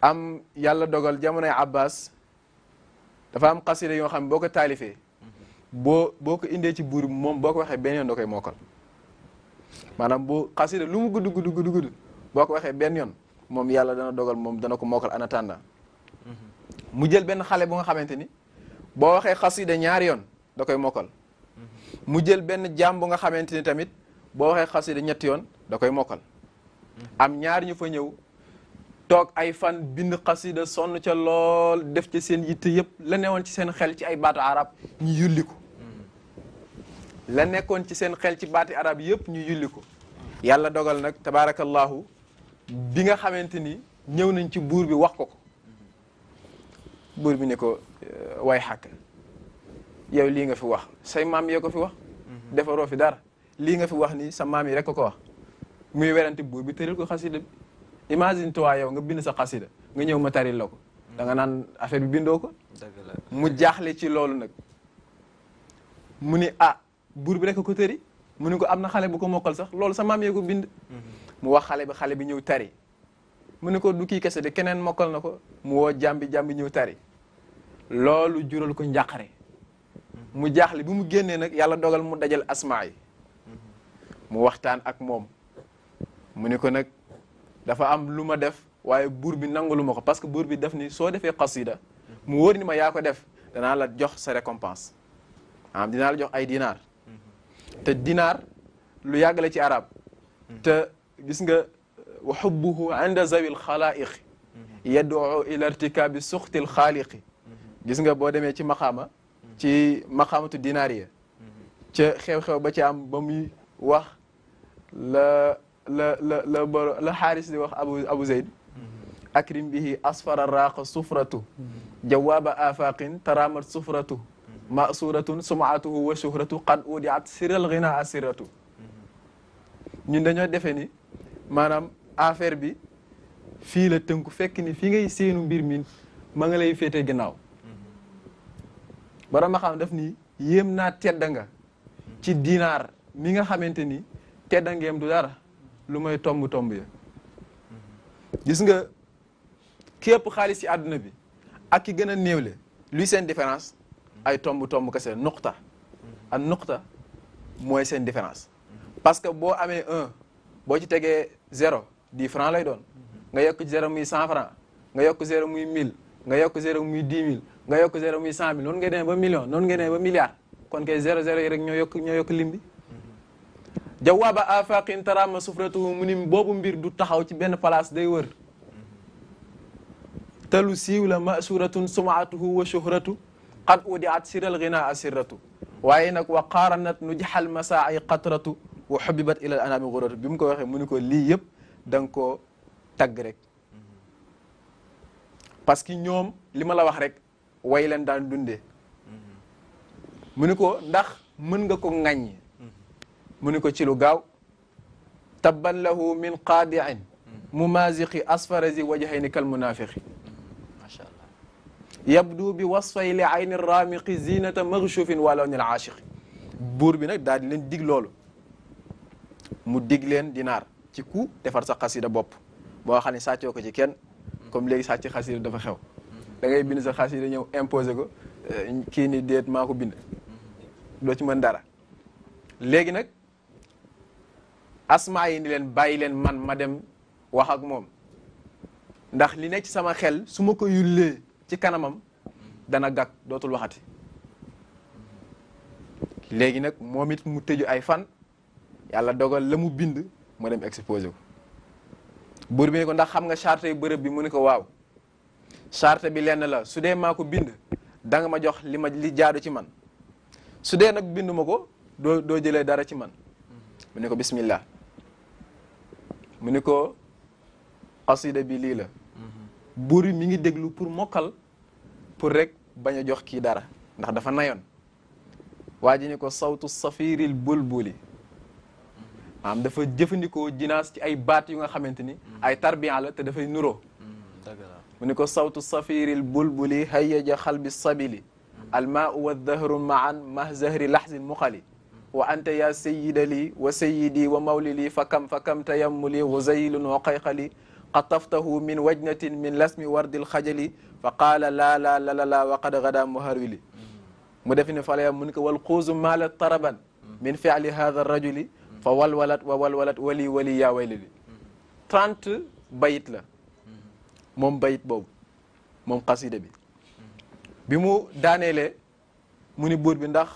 am yàlla dogal jamonoy Abbas dafa am xasida yoo xam ne boo ko taalifee boo ko indee ci buur bi moom boo ko waxee benn yoon da koy mokkal maanaam boo xasida lu mu gudd boo ko waxee benn yoon moom yàlla dana dogal moom dana ko mokkal en attendant mu jël benn xale bu nga xamante ni boo waxee xasida ñaari yoon da koy mokkal mu jël benn jaam bu nga xamante ni tamit boo waxee xasida ñetti yoon da koy mokkal am ñaar ñu fa ñëw toog ay fan bind xasida sonn ca lool def ci seen yitte yëpp la newoon ci seen xel ci ay baatu arab ñu yulli ko la nekkoon ci seen xel ci baati arab yëpp ñu yulli ko yàlla dogal nag tabaarakallahu bi nga xamante ni ñëw nañ ci buur bi wax ko buur bi ne ko way xàkk yow lii nga fi wax say maam yee ko fi wax defaroo fi dara lii nga fi wax ni sa maam yi rek ko wax muy werante buur bi tëral ko xasida bi imagine toi yow nga bind sa xasida nga ñëw ma taril la ko da nga naan affaire bi bindoo ko mu jaaxle ci loolu nag mu ni buur bi rek ko tëri mu ni ko am na xale bu ko mokkal sax loolu sa maam yee ko bind mu wax xale bi ñëw tari mu ni ko du kii kese de keneen mokkal na ko mu woo jàmbi ñëw tari loolu jural ko njàqare mu jaaxle bi mu génnee nag yàlla dogal mu dajal asmaa yi mu waxtaan ak moom mu ni ko nag dafa am lu ma def waaye buur bi nangalu ma ko parce que buur bi def ni soo defee xasida mu wóor ni ma yaa ko def danaa la jox sa récompense dinaa la jox ay dinaar te dinaar lu yàgg la ci arab te gis nga wa hubbuhu inda zawil xalaiq yad'u ila irtikabi suxtil xaaliqi gis nga boo demee ci maqaamatu dinaariya ca xew-xew ba ci am ba muy wax la xaaris di wax abu zeyd akrim bihi asfara raqa sufratu jawaaba afaqin taramat sufratu masuratun sumaatuhu wa shuhratu qad udiat siral ghina asiratu ñun dañoo defee ni maanaam affaire bi fii la tënku fekk ni fi ngay seenu mbir mi ma nga lay féete ginnaaw bara ma xam def ni yéem naa tedda nga ci dinaar mi nga xamante ni tedda ngeem du dara lu may tomb ya gis nga képp xaalis ci àdduna bi ak ki gën a néewle luy seen différence ay tomb kese nuqta ak nuqta mooy seen différence parce que boo amee 1 boo ci tegee 0 10 francs lay doon nga yokk ci 0 muy 100 francs nga yokk 0 muy 1000 nga yokk 0 muy 10 000 nga yokk 0 muy 100 000 noonu ngay demee ba million noonu ngay demee ba milliard kon kay 0 yi rek ñoo yokk lim bi jawaaba afaqin tarama sufratuhu mu ni boobu mbir du taxaw ci benn place day wër te lu siiw la masuratun sumaatuhu wa shuhratu qad udiat siral ghina asiratu waaye nag wa qaaranat nu jaxal masaai qatratu wa xubibat ila al anami ghuratu bi mu ko waxee mu ni ko lii yëpp da nga koo tagg rek parce que ñoom li ma la wax rek way leen daan dundee mu ni ko ndax mën nga ko ŋàññ mu ni ko ci lu gaaw tabban lahu min qaadiin mumaziqi asfarazi wajhayni kal munafiqi macha allah yabdu bi wasfay li ayni ramiqi zinata magshufin walaw nil aashiqi buur bi nag daal di leen dig loolu mu dig leen dinaar ci ku defar sa xasida bopp boo xam ne sàccoo ko ci kenn comme léegi sàcc xasida dafa xew da ngay bind sa xasida ñëw imposé ko kii ni déet maa ko bind doo ci mën dara léegi nag asmaa yi ni leen bàyyi leen man ma dem wax ak moom ndax li nekk ci sama xel su ma ko yullee ci kanamam dana gàkk dootul waxati léegi nag moom it mu tëju ay fan yàlla dogal la mu bind mu dem exposé ko buur bi ne ko ndax xam nga charte yu bërëb bi mu ne ko waaw charte bi lenn la su dee maa ko bind da nga ma jox li jaadu ci man su dee nag bind ma ko doo jëlee dara ci man mu ne ko bismillah mu ne ko xasida bi lii la buur bi mi ngi déglu pour mokkal pour rek bañ a jox kii dara ndax dafa nayoon waa ji ni ko sawtu safiril bulbuli maanaam dafa jëfandikoo jinaas ci ay baat yu nga xamante ni ay tarbiya la te dafay nuroo mu ni ko sawtu safiril bulbuli hayyaja xalbi sabili almaau waddahru maan mah zahri lahzin muqali wa anta ya sayida li wa sayidi wa mawlili fa kam tayammuli ghuzaylun wa qayqali qataftahu min wajnatin min lasmi wardil xajali fa qaala la wa qad gada muharwili mu defe ne fala mu ni ko wal xuusu maala taraban min fi'li hadha rajuli fa walwalat wali yaa waylili 30 bayit la moom bayit boobu moom xasida bi mu daaneele mu ni buur bi ndax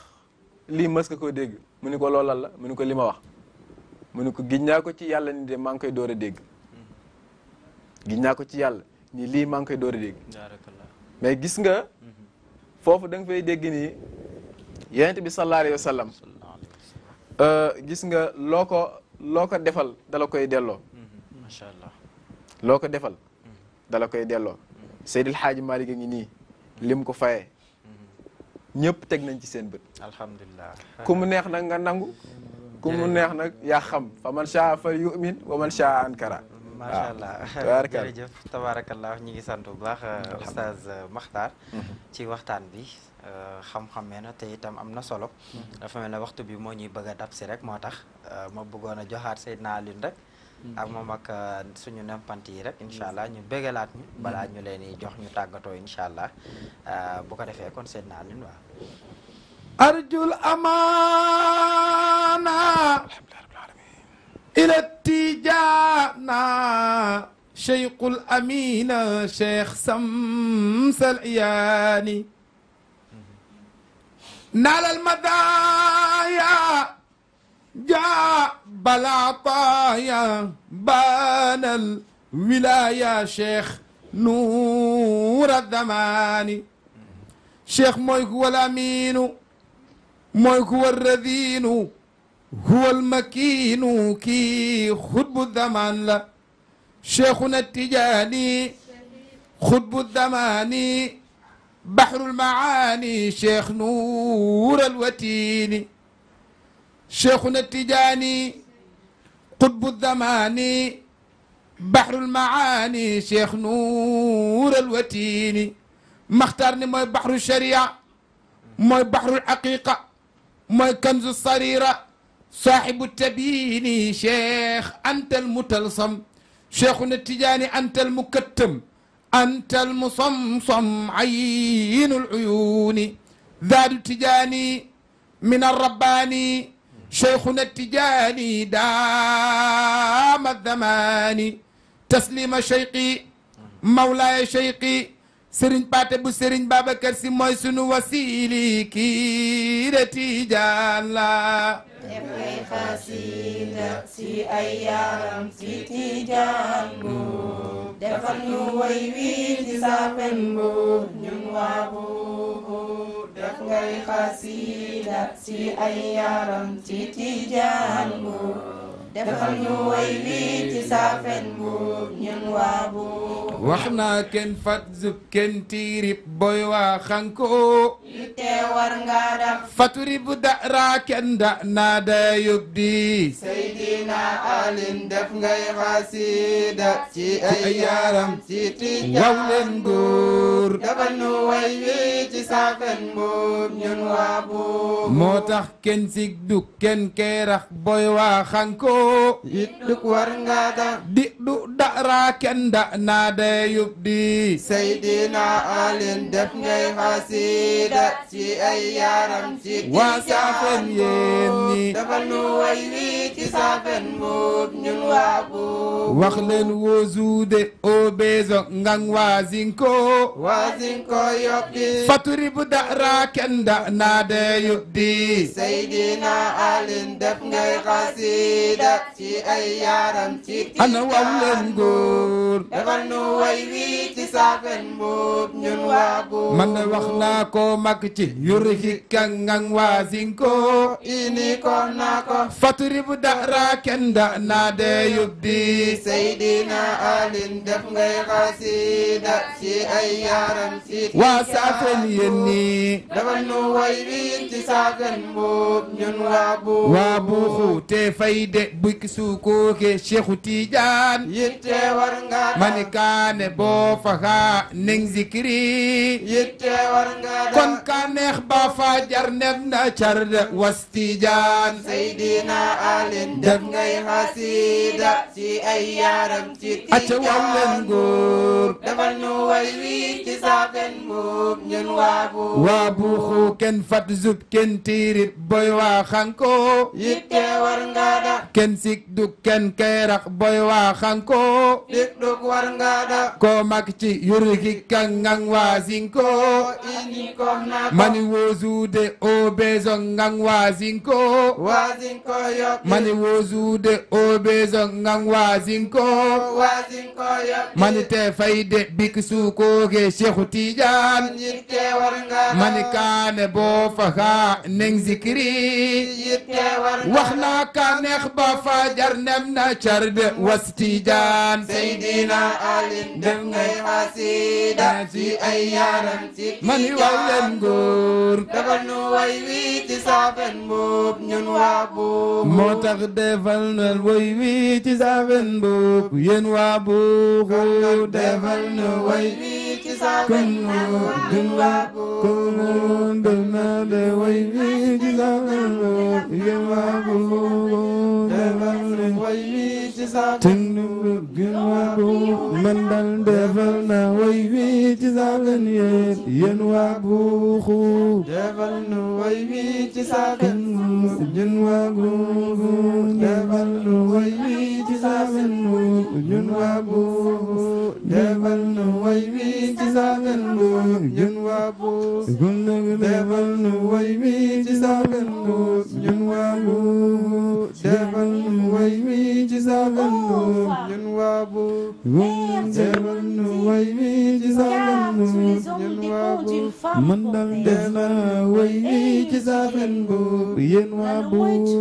lii mës nga koo dégg mu ni ko loolal la mu ni ko li ma wax mu ni ko giñ naa ko ci yàlla ni de maa ngi koy door a dégg giñ naa ko ci yàlla ni lii maa ngi koy door a dégg mais gis nga foofu da nga fay dégg ni yonent bi sallallahu alayhi wa sallam gis nga loo ko defal dala koy delloo macha allah loo ko defal dala koy delloo Seydil Hadji Malick a ngi nii lim ko fayee ñëpp teg nañ ci seen bët alhamdulilah ku mu neex nag nga nangu ku mu neex nag yaa xam fa man shaa fal yu'min wa man shaa ankara macha allah tabaarakallah jërëjëf tabaarakallah ñu ngi sant bu baax oustaz Makhtar ci waxtaan bi xam-xam na te itam am na solo dafa mel ne waxtu bi moo ñuy bëgg a dab si rek moo tax ma bëggoon a joxaat Seydina Alioune rek ak moom ak suñu nempant yi rek incha allah ñu bëggalaat ñu balaa ñu leen di jox ñu tàggatoo incha allah bu ko defee kon Seydina Alioune waaw arjul amaana ila tijaana cheikhul amina cheikh samsal iyaani naalal madaaya jaa balaataaya baanal wilaaya cheikh nuura damaani cheikh mooy huwal amiinu mooy huwal radiinu huwal makiinu kii xutbu damaan la cheikhuna tijaani xutbu damaani baxrul maani cheikh nuural watiini cheikhuna tijaani xutbu damaani baxrul maani cheikh nuural watiini maxtaar ni mooy baxru sharia mooy baxrul aqiqa mooy kanzu sarira saaxibu tabiini cheikh antal mutalsam cheikhuna tijaani antal mukattam antal musamsam aynul uyuuni zaadu tijaani min arrabbaani cheikhuna tijaani daama zamaani taslima cheikhi mawlaaya cheikhi Sëriñ Paate bu Sëriñ Babacar Si mooy sunu wasiili kii de Tijaan la def ngay xasida si ay yaram si Tijaan bu defal ñu way wi ci sapen bu ñun waa buubu def ngay xasida si ay yaram si Tijaan bu defal ñu way wi ci sapen bu ñun waa buubu wax naa kenn fat zub kenn tiirib boy waa xanko yitte war nga daf faturi bu dara kenn da naa da yóbdi Seydina Alin def ngay xasida ci ay yaram ci Tijaan waw leen góor defal ñu way wi ci safen bu ñun waa buubu moo tax kenn sig du kenn keerax boy waa xanko yittuk war nga daf di du dara kenn da naa da yóbdi Seydina Alin def ngay xasida ci ay yaram ci waa saafen yéen ñi defal ñu way wi ci safen bu ñun waa buubu wax leen wozuude obezo ngang waa zinko wasin ko yokki faturi bu dara kenn da naa da yóbdi Seydina Alin def ngay xasida ci ay yaram ci ana waw leen góor defal nu way wi ci safen bu ñun waa buubu man na wax naa ko mag ci yuri hikka ngang waa zinko ini ko na ko faturi bu dara kenn da naa da yóbdi Seydina Alin def ngay xasida ci ay yaram ci waa saafen yéen ñi defal nu way wi ci safen bu ñun waa buubu waa buuxu te fayde bukki suukooke Cheikhu Tijaan yitte war nga mani kaane boo faxa neng zikri yitte war nga kon ka neex ba fa jar nem na carde was Tijaan Seydina Alin def ngay xasida ci ay yaram ci acca waw leen góor defal nu way wi ci safen bu ñun waa buubu waa buuxu kenn fat zub kenn tiirit boy waa xanko yitte war nga da kenn sik du kenn keerax boy waa xanko dik duk war nga da ko mag ci yuriki kangang waa zinko ini ko na ko mani wozuude obezo ngang waa zinko wasin ko yokki mani wozuude obezo ngang waa zinko wasin ko yokki mani te fayde bik suukooke Cheikhu Tijaan yitte war nga da mani kaane boo faxa neng zikri yitte war nga wax naa ka neex ba fa jar nem na carde was Tijaan Seydina Alin def ngay xasida ci ay yaram ci mani waw leen góor defal nu way wi ci safen bu ñun waa buuxu moo tax defal na woy wi ci saafen boobu yéen waa buuxu defal na woy wi ci saafen boobu yéen waa buuxu defal na de woy wi ci saafen boobu yéen waa buuxu defal na woy wi ci saafen boobu yéen waa buuxu man dal defal na woy wi ci saafen yéen waa buuxu defal na woy wi ci saafen ñun waa buuxu defal nu woy wi ci saafen boobu ñun waa buuxu defal nu woy wi ci saafen boobu ñun waa buuxu defal nu woy wi ci saafen boobu ñun waa buuxu defal nu woy wi ci saafen boobu ñun waa buuxu defal nu woy wi ci saafen boobu ñun waa buuxu man dal def na woy wi ci saafen boobu yéen waa buuxu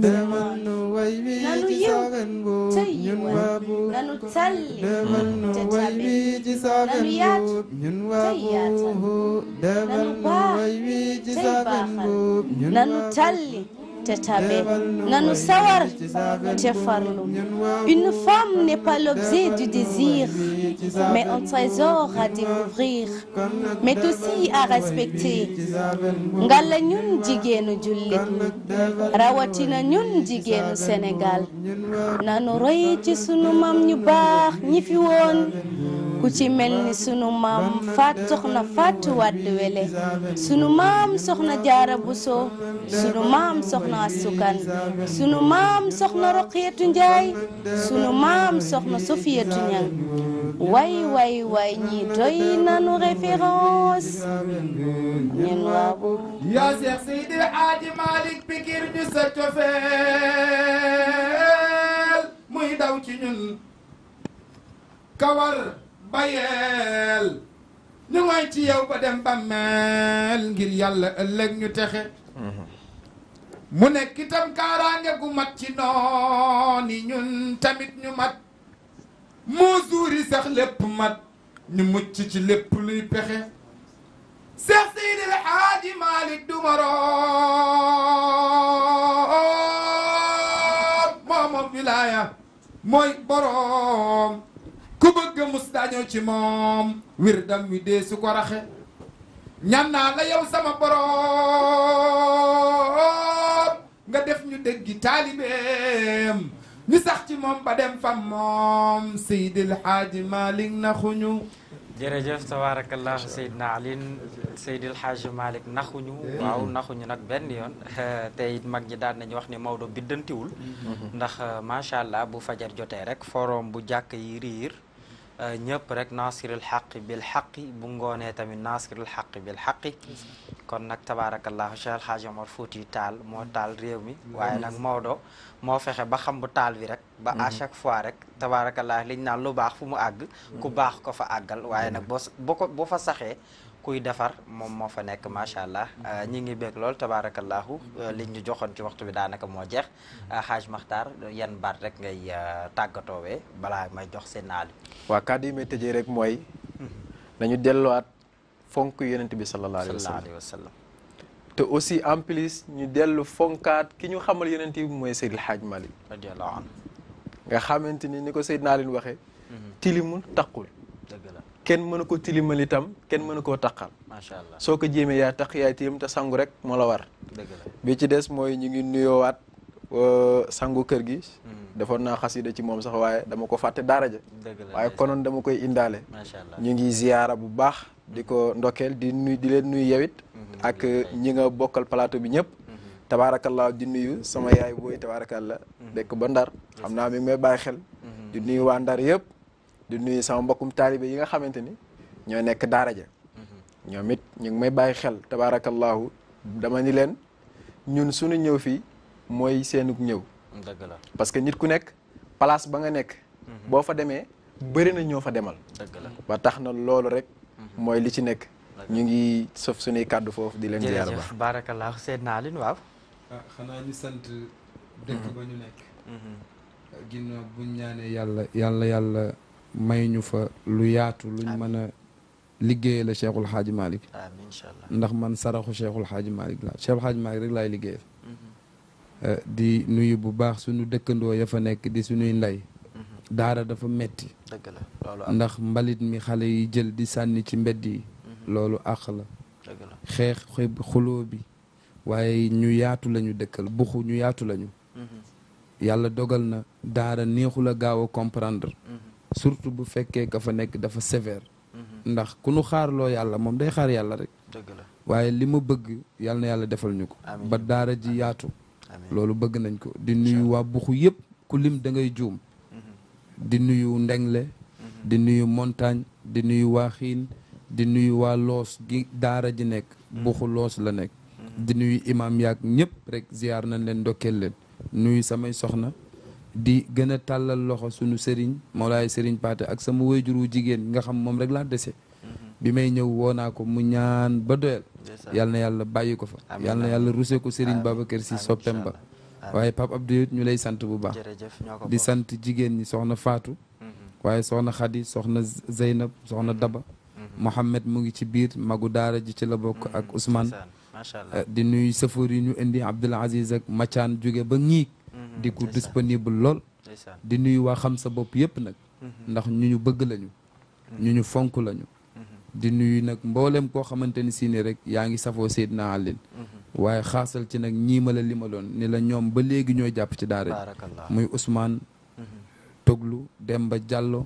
defal nu woy wi ci saafen boobu ñun waa buuxu nanu talli defal nu te woy tabe wi ci saafen nanu yaatu boobu ñun waa te yaatal buuxu defal nanu nu baax woy wi ci tey saafen baaxal boobu ñun nanu waa talli te tabe nanu sawar te farlu. Une femme n'est pas l'objet du désir mais un trésor à découvrir mais aussi à respecter. Ngalla ñun jigéenu jullit rawatina ñun jigéenu Sénégal nanu roy ci sunu maam ñu baax ñi fi woon ku ci mel ni sunu maam soxna Fatou Wade Wele sunu maam soxna Jaara Buso sunu maam soxna Asukan sunu maam soxna Roqiyatu Njaay sunu maam soxna Sofiyatu Ñang way ñi doy nanu référence ñun waabu yaa Seex Seydi Aaji Malik pikir ñu sa cofeel muy daw ci ñun kawar bayeel ñu ngoy ci yow ba dem bàmmeel ngir yàlla ëllëg ñu texe mu nekk itam kaaraange gu mat ci nooni ñun tamit ñu mat moo suuri sax lépp mat ñu mucc ci lépp luy pexe Seex Seydi El Hadji Malick du moroom moomoom wilaaya mooy boroom ku bëgg mus dañoo ci moom wirdam wi dee su ko raxe ñaan naa la yow sama boroom nga def ñu déggi taalibeem ñu sax ci moom ba dem fam moom Seydi El Hadji Malick naxuñu jërëjëf tabarakallahu Seydina Alin Seydi El Hadji Malick naxuñu waaw naxuñu nag benn yoon te it mag ñi daan nañu wax ne Maodo biddantiwul ndax macha allah bu fajar jotee rek forom bu jàkk yi riir ñëpp rek nasirul xaqi bil xaqi bu ngoonee tamit nasirul xaqi bil xaqi kon nag tabarakallahu Cheikh El Hadji Omar Fouti Taal moo taal réew mi waaye nag Maodo moo fexe ba xam bu taal bi rek ba à chaque fois rek tabarakallah liñ naan lu baax fu mu àgg ku baax ko fa àggal waaye nag boo fa saxee kuy defar moom moo fa nekk macha allah ñi ngi bég lool tabarakallahu liñ ñu joxoon ci waxtu bi daanaka moo jeex Haaj Maxtaar yan baat rek ngay tàggatoowee balaa may jox seen naali waa kàddu yi may tëjee rek mooy nañu delluwaat fonk yonent bi sallallahu alayhi wa sallam te aussi en plus ñu dellu fonkaat ki ñu xamal yonent bi mooy Seydi El Hadji Malick radiyallahu anhu nga xamante ni ko Seydina Alioune waxee tilimul taqul dëgg la kenn mënu ko tilimal itam kenn mënu koo taqal macha allah soo ko jéemee yaa taq yaay tilim te sangu rek moo la war dëgg la bi ci des mooy ñu ngi nuyoowaat sangu kër gi defoon naa xasida ci moom sax waaye dama ko fàtte daaraja waaye konoon dama koy indaale macha allah ñu ngi ziyaara bu baax di ko ndokkeel di leen nuyu yewit ak ñi nga bokkal plateau bi ñëpp tabaarakallaa di nuyu sama yaay booy tabaarakallaa dekk ba Ndar xam naa mi ngi may bàyyi xel di nuyu waa Ndar yëpp di nuyu sama mbokkum taalibe yi nga xamante ni ñoo nekk daara ja ñoom it ñu ngi may bàyyi xel tabaarakallaahu dama ni leen ñun suñu ñëw fii mooy seenug ñëw dëgg la parce que nit ku nekk place ba nga nekk boo fa demee bëri na ñoo fa demal dëgg la ba tax na loolu rek mooy li ci nekk ñu ngi sof suñuy kàddu foofu di leen ziyaar baax barakallahu Seydina Alioune waaw xanaa ñu sant dëkk ba ñu nekk ginnaaw buñ ñaanee yàlla may ñu fa lu yaatu luñ mën a liggéeyee la Cheikhul Hadji Malick amiin incha allah ndax man saraxu Cheikhul Hadji Malick la Cheikhul Hadji Malick rek laay liggéeyal di nuyu bu baax suñu dëkkandoo ya fa nekk di suñuy ndey daara dafa metti dëgg la loolu ndax mbalit mi xale yi jël di sànni ci mbedd yi loolu àq la dëgg la xeex xuloo bi waaye ñu yaatu lañu dëkkal buxu ñu yaatu lañu yàlla dogal na daara neexul a gaaw a comprendre surtout bu fekkee ka fa nekk dafa sévère ndax ku nu xaarloo yàlla moom day xaar yàlla rek dëgg la waaye li ma bëgg yàlla na yàlla defal ñu ko ba daara ji yaatu loolu bëgg nañ ko di nuyu waa buxu yëpp ku lim da ngay juum di nuyu ndengle di nuyu montagne di nuyu waa xiin di nuyu waa loos gi daara ji nekk buxu loos la nekk di nuyu imam yaag ñëpp rek ziyaar nañ leen ndokkeel leen nuyu samay soxna di gën a tàllal loxo suñu sëriñ Mawlaay sëriñ Paate ak sama wayjuru jigéen nga xam moom rek laa dese bi may ñëw woo naa ko mu ñaan ba doyal yal na yàlla bàyyi ko fa yal na yàlla ruse ko sëriñ Babacar Si soppem ba waaye Pape Abdou ñu lay sant bu baax di sant jigéen ñi soxna Faatu waaye soxna Xadi soxna Zeynab soxna Daba Mohamed mu ngi ci biir magu daara ji ci la bokk ak Ousmane di nuyu sëfoor yi ñu indi Abdoul Aziz ak Macaan jóge ba ñiig di ko disponible lool di nuyu waa xam sa bopp yëpp nag ndax ñu bëgg lañu ñu fonk lañu di nuyu nag mboolem koo xamante ni si ni rek yaa ngi safoo Seydina Alin waaye xaasal ci nag ñii ma la limaloon ni la ñoom ba léegi ñooy jàpp ci daara ji muy Ousmane Toglu Demba Diallo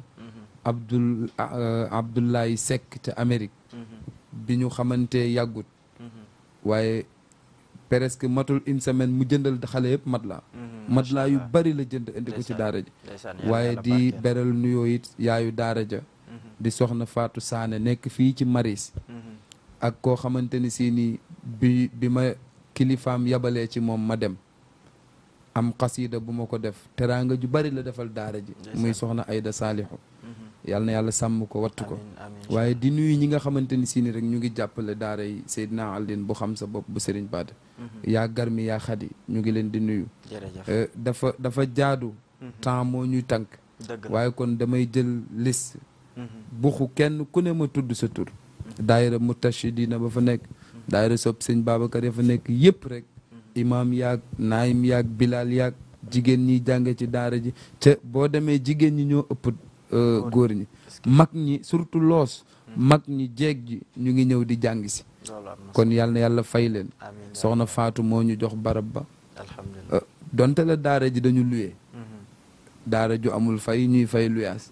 Abdoulaye Seck ca Amérique bi ñu xamante yàggut waaye presque matul une semaine mu jëndal xale yëpp matelas yu bari la jënd indi ko ci daara ji waaye di beral nuyoo it yaayu daara ja di soxna Fatou Sané nekk fii ci Maris ak koo xamante ni si ni bi ma kilifaam yabalee ci moom ma dem am xasiida bu ma ko def teraanga ju bari la defal daara ji muy soxna Ayda Saalihu yàlla na yàlla sàmm ko wattu ko waaye di nuyu ñi nga xamante ni si ni rek ñu ngi jàppale daara yi Seydina Alin bu xam sa bopp bu Serigne Paate yaa garmi yaa xadi ñu ngi leen di nuyu dafa jaadu temps moo ñuy tànk waaye kon damay jël liste buxu kenn ku ne ma tudd sa tur daayira Mutashidina ba fa nekk daayira sopp sëñ Babacar ya fa nekk yëpp rek imaam yaag naayim yaag bilal yaag jigéen ñi jànge ci daara ji ca boo demee jigéen ñi ñoo ëpp góor ñi mag ñi surtout loos mag ñi jeeg ji ñu ngi ñëw di jàng si kon yal na yàlla fay leen soxna Faatu moo ñu jox barab ba donte la daara ji dañu luye daara ju amul fay ñuy fay luyaas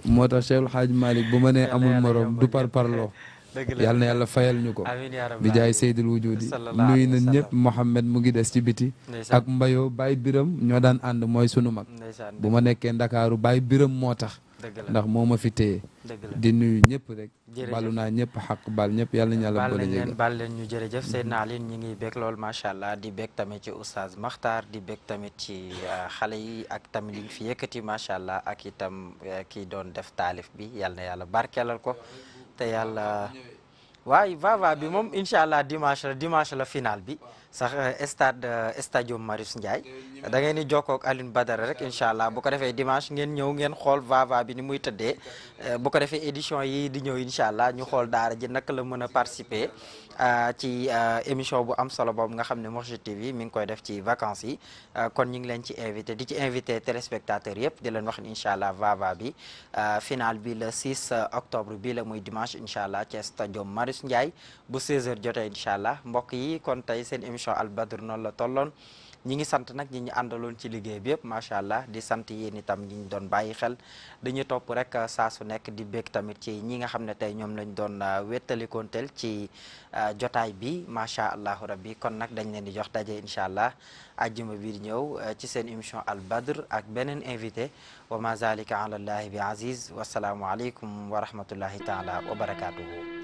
moo tax Cheikhul Hadj Malick bu ma nee amul morom du parparloo yal na yàlla fayal ñu ko bi jaay Seydil Wujudi nuyu na ñëpp Mohamed mu ngi des ci biti ak Mbayo Baye Biram ñoo daan ànd mooy sunu mag bu ma nekkee Ndakaaru Baye Biram moo tax ndax moo ma fi téye di nuyu ñëpp rek balu naa ñëpp xaq bal ñëpp yàlla nañu yàlla boole jégal bal leen ñu jërëjëf Seydina Alioune ñi ngi bég lool macha allah di bég tamit ci oustaz Makhtar di bég tamit ci xale yi ak tamit li fi yëkkati macha allah ak itam kii doon def taalif bi yàlla na yàlla barkeelal ko te yàlla waaye vava bi moom incha allah dimanche la final bi sax stadium Marius Ndiaye da ngeen di jokkoo ak Alioune Badara rek incha allah bu ko defee dimanche ngeen ñëw ngeen xool vava bi ni muy tëddee bu ko defee édition yi di ñëw incha allah ñu xool daara ji naka la mën a participer ci émission bu am solo boobu nga xam ne Mourchid TV mi ngi koy def ci vacances yi kon ñu ngi leen ci invité di ci invité téléspectateurs yëpp di leen wax ni incha allah vava bi final bi le 6 octobre bi la muy dimanche incha allah ci stadium Marius Ndiaye bu 16h jotee incha allah mbokk yi kon tey seen émission Al Badr noonu la tolloon ñi ngi sant nag ñi ñu àndaloon ci liggéey bi yëpp macha allah di sant yéen itam ñi ñu doon bàyyi xel dañuy topp rek saa su nekk di bég tamit ci ñi nga xam ne tey ñoom lañ doon wéttalikonteel ci jotaay bi macha allahu rabbi kon nag dañ leen di jox daje incha allah ajjuma bi di ñëw ci seen émission Al Badr ak beneen invité wa ma zalika ala allahi bi aziz wasalaamu aleykum wa rahmatullahi taala wa barakatuhu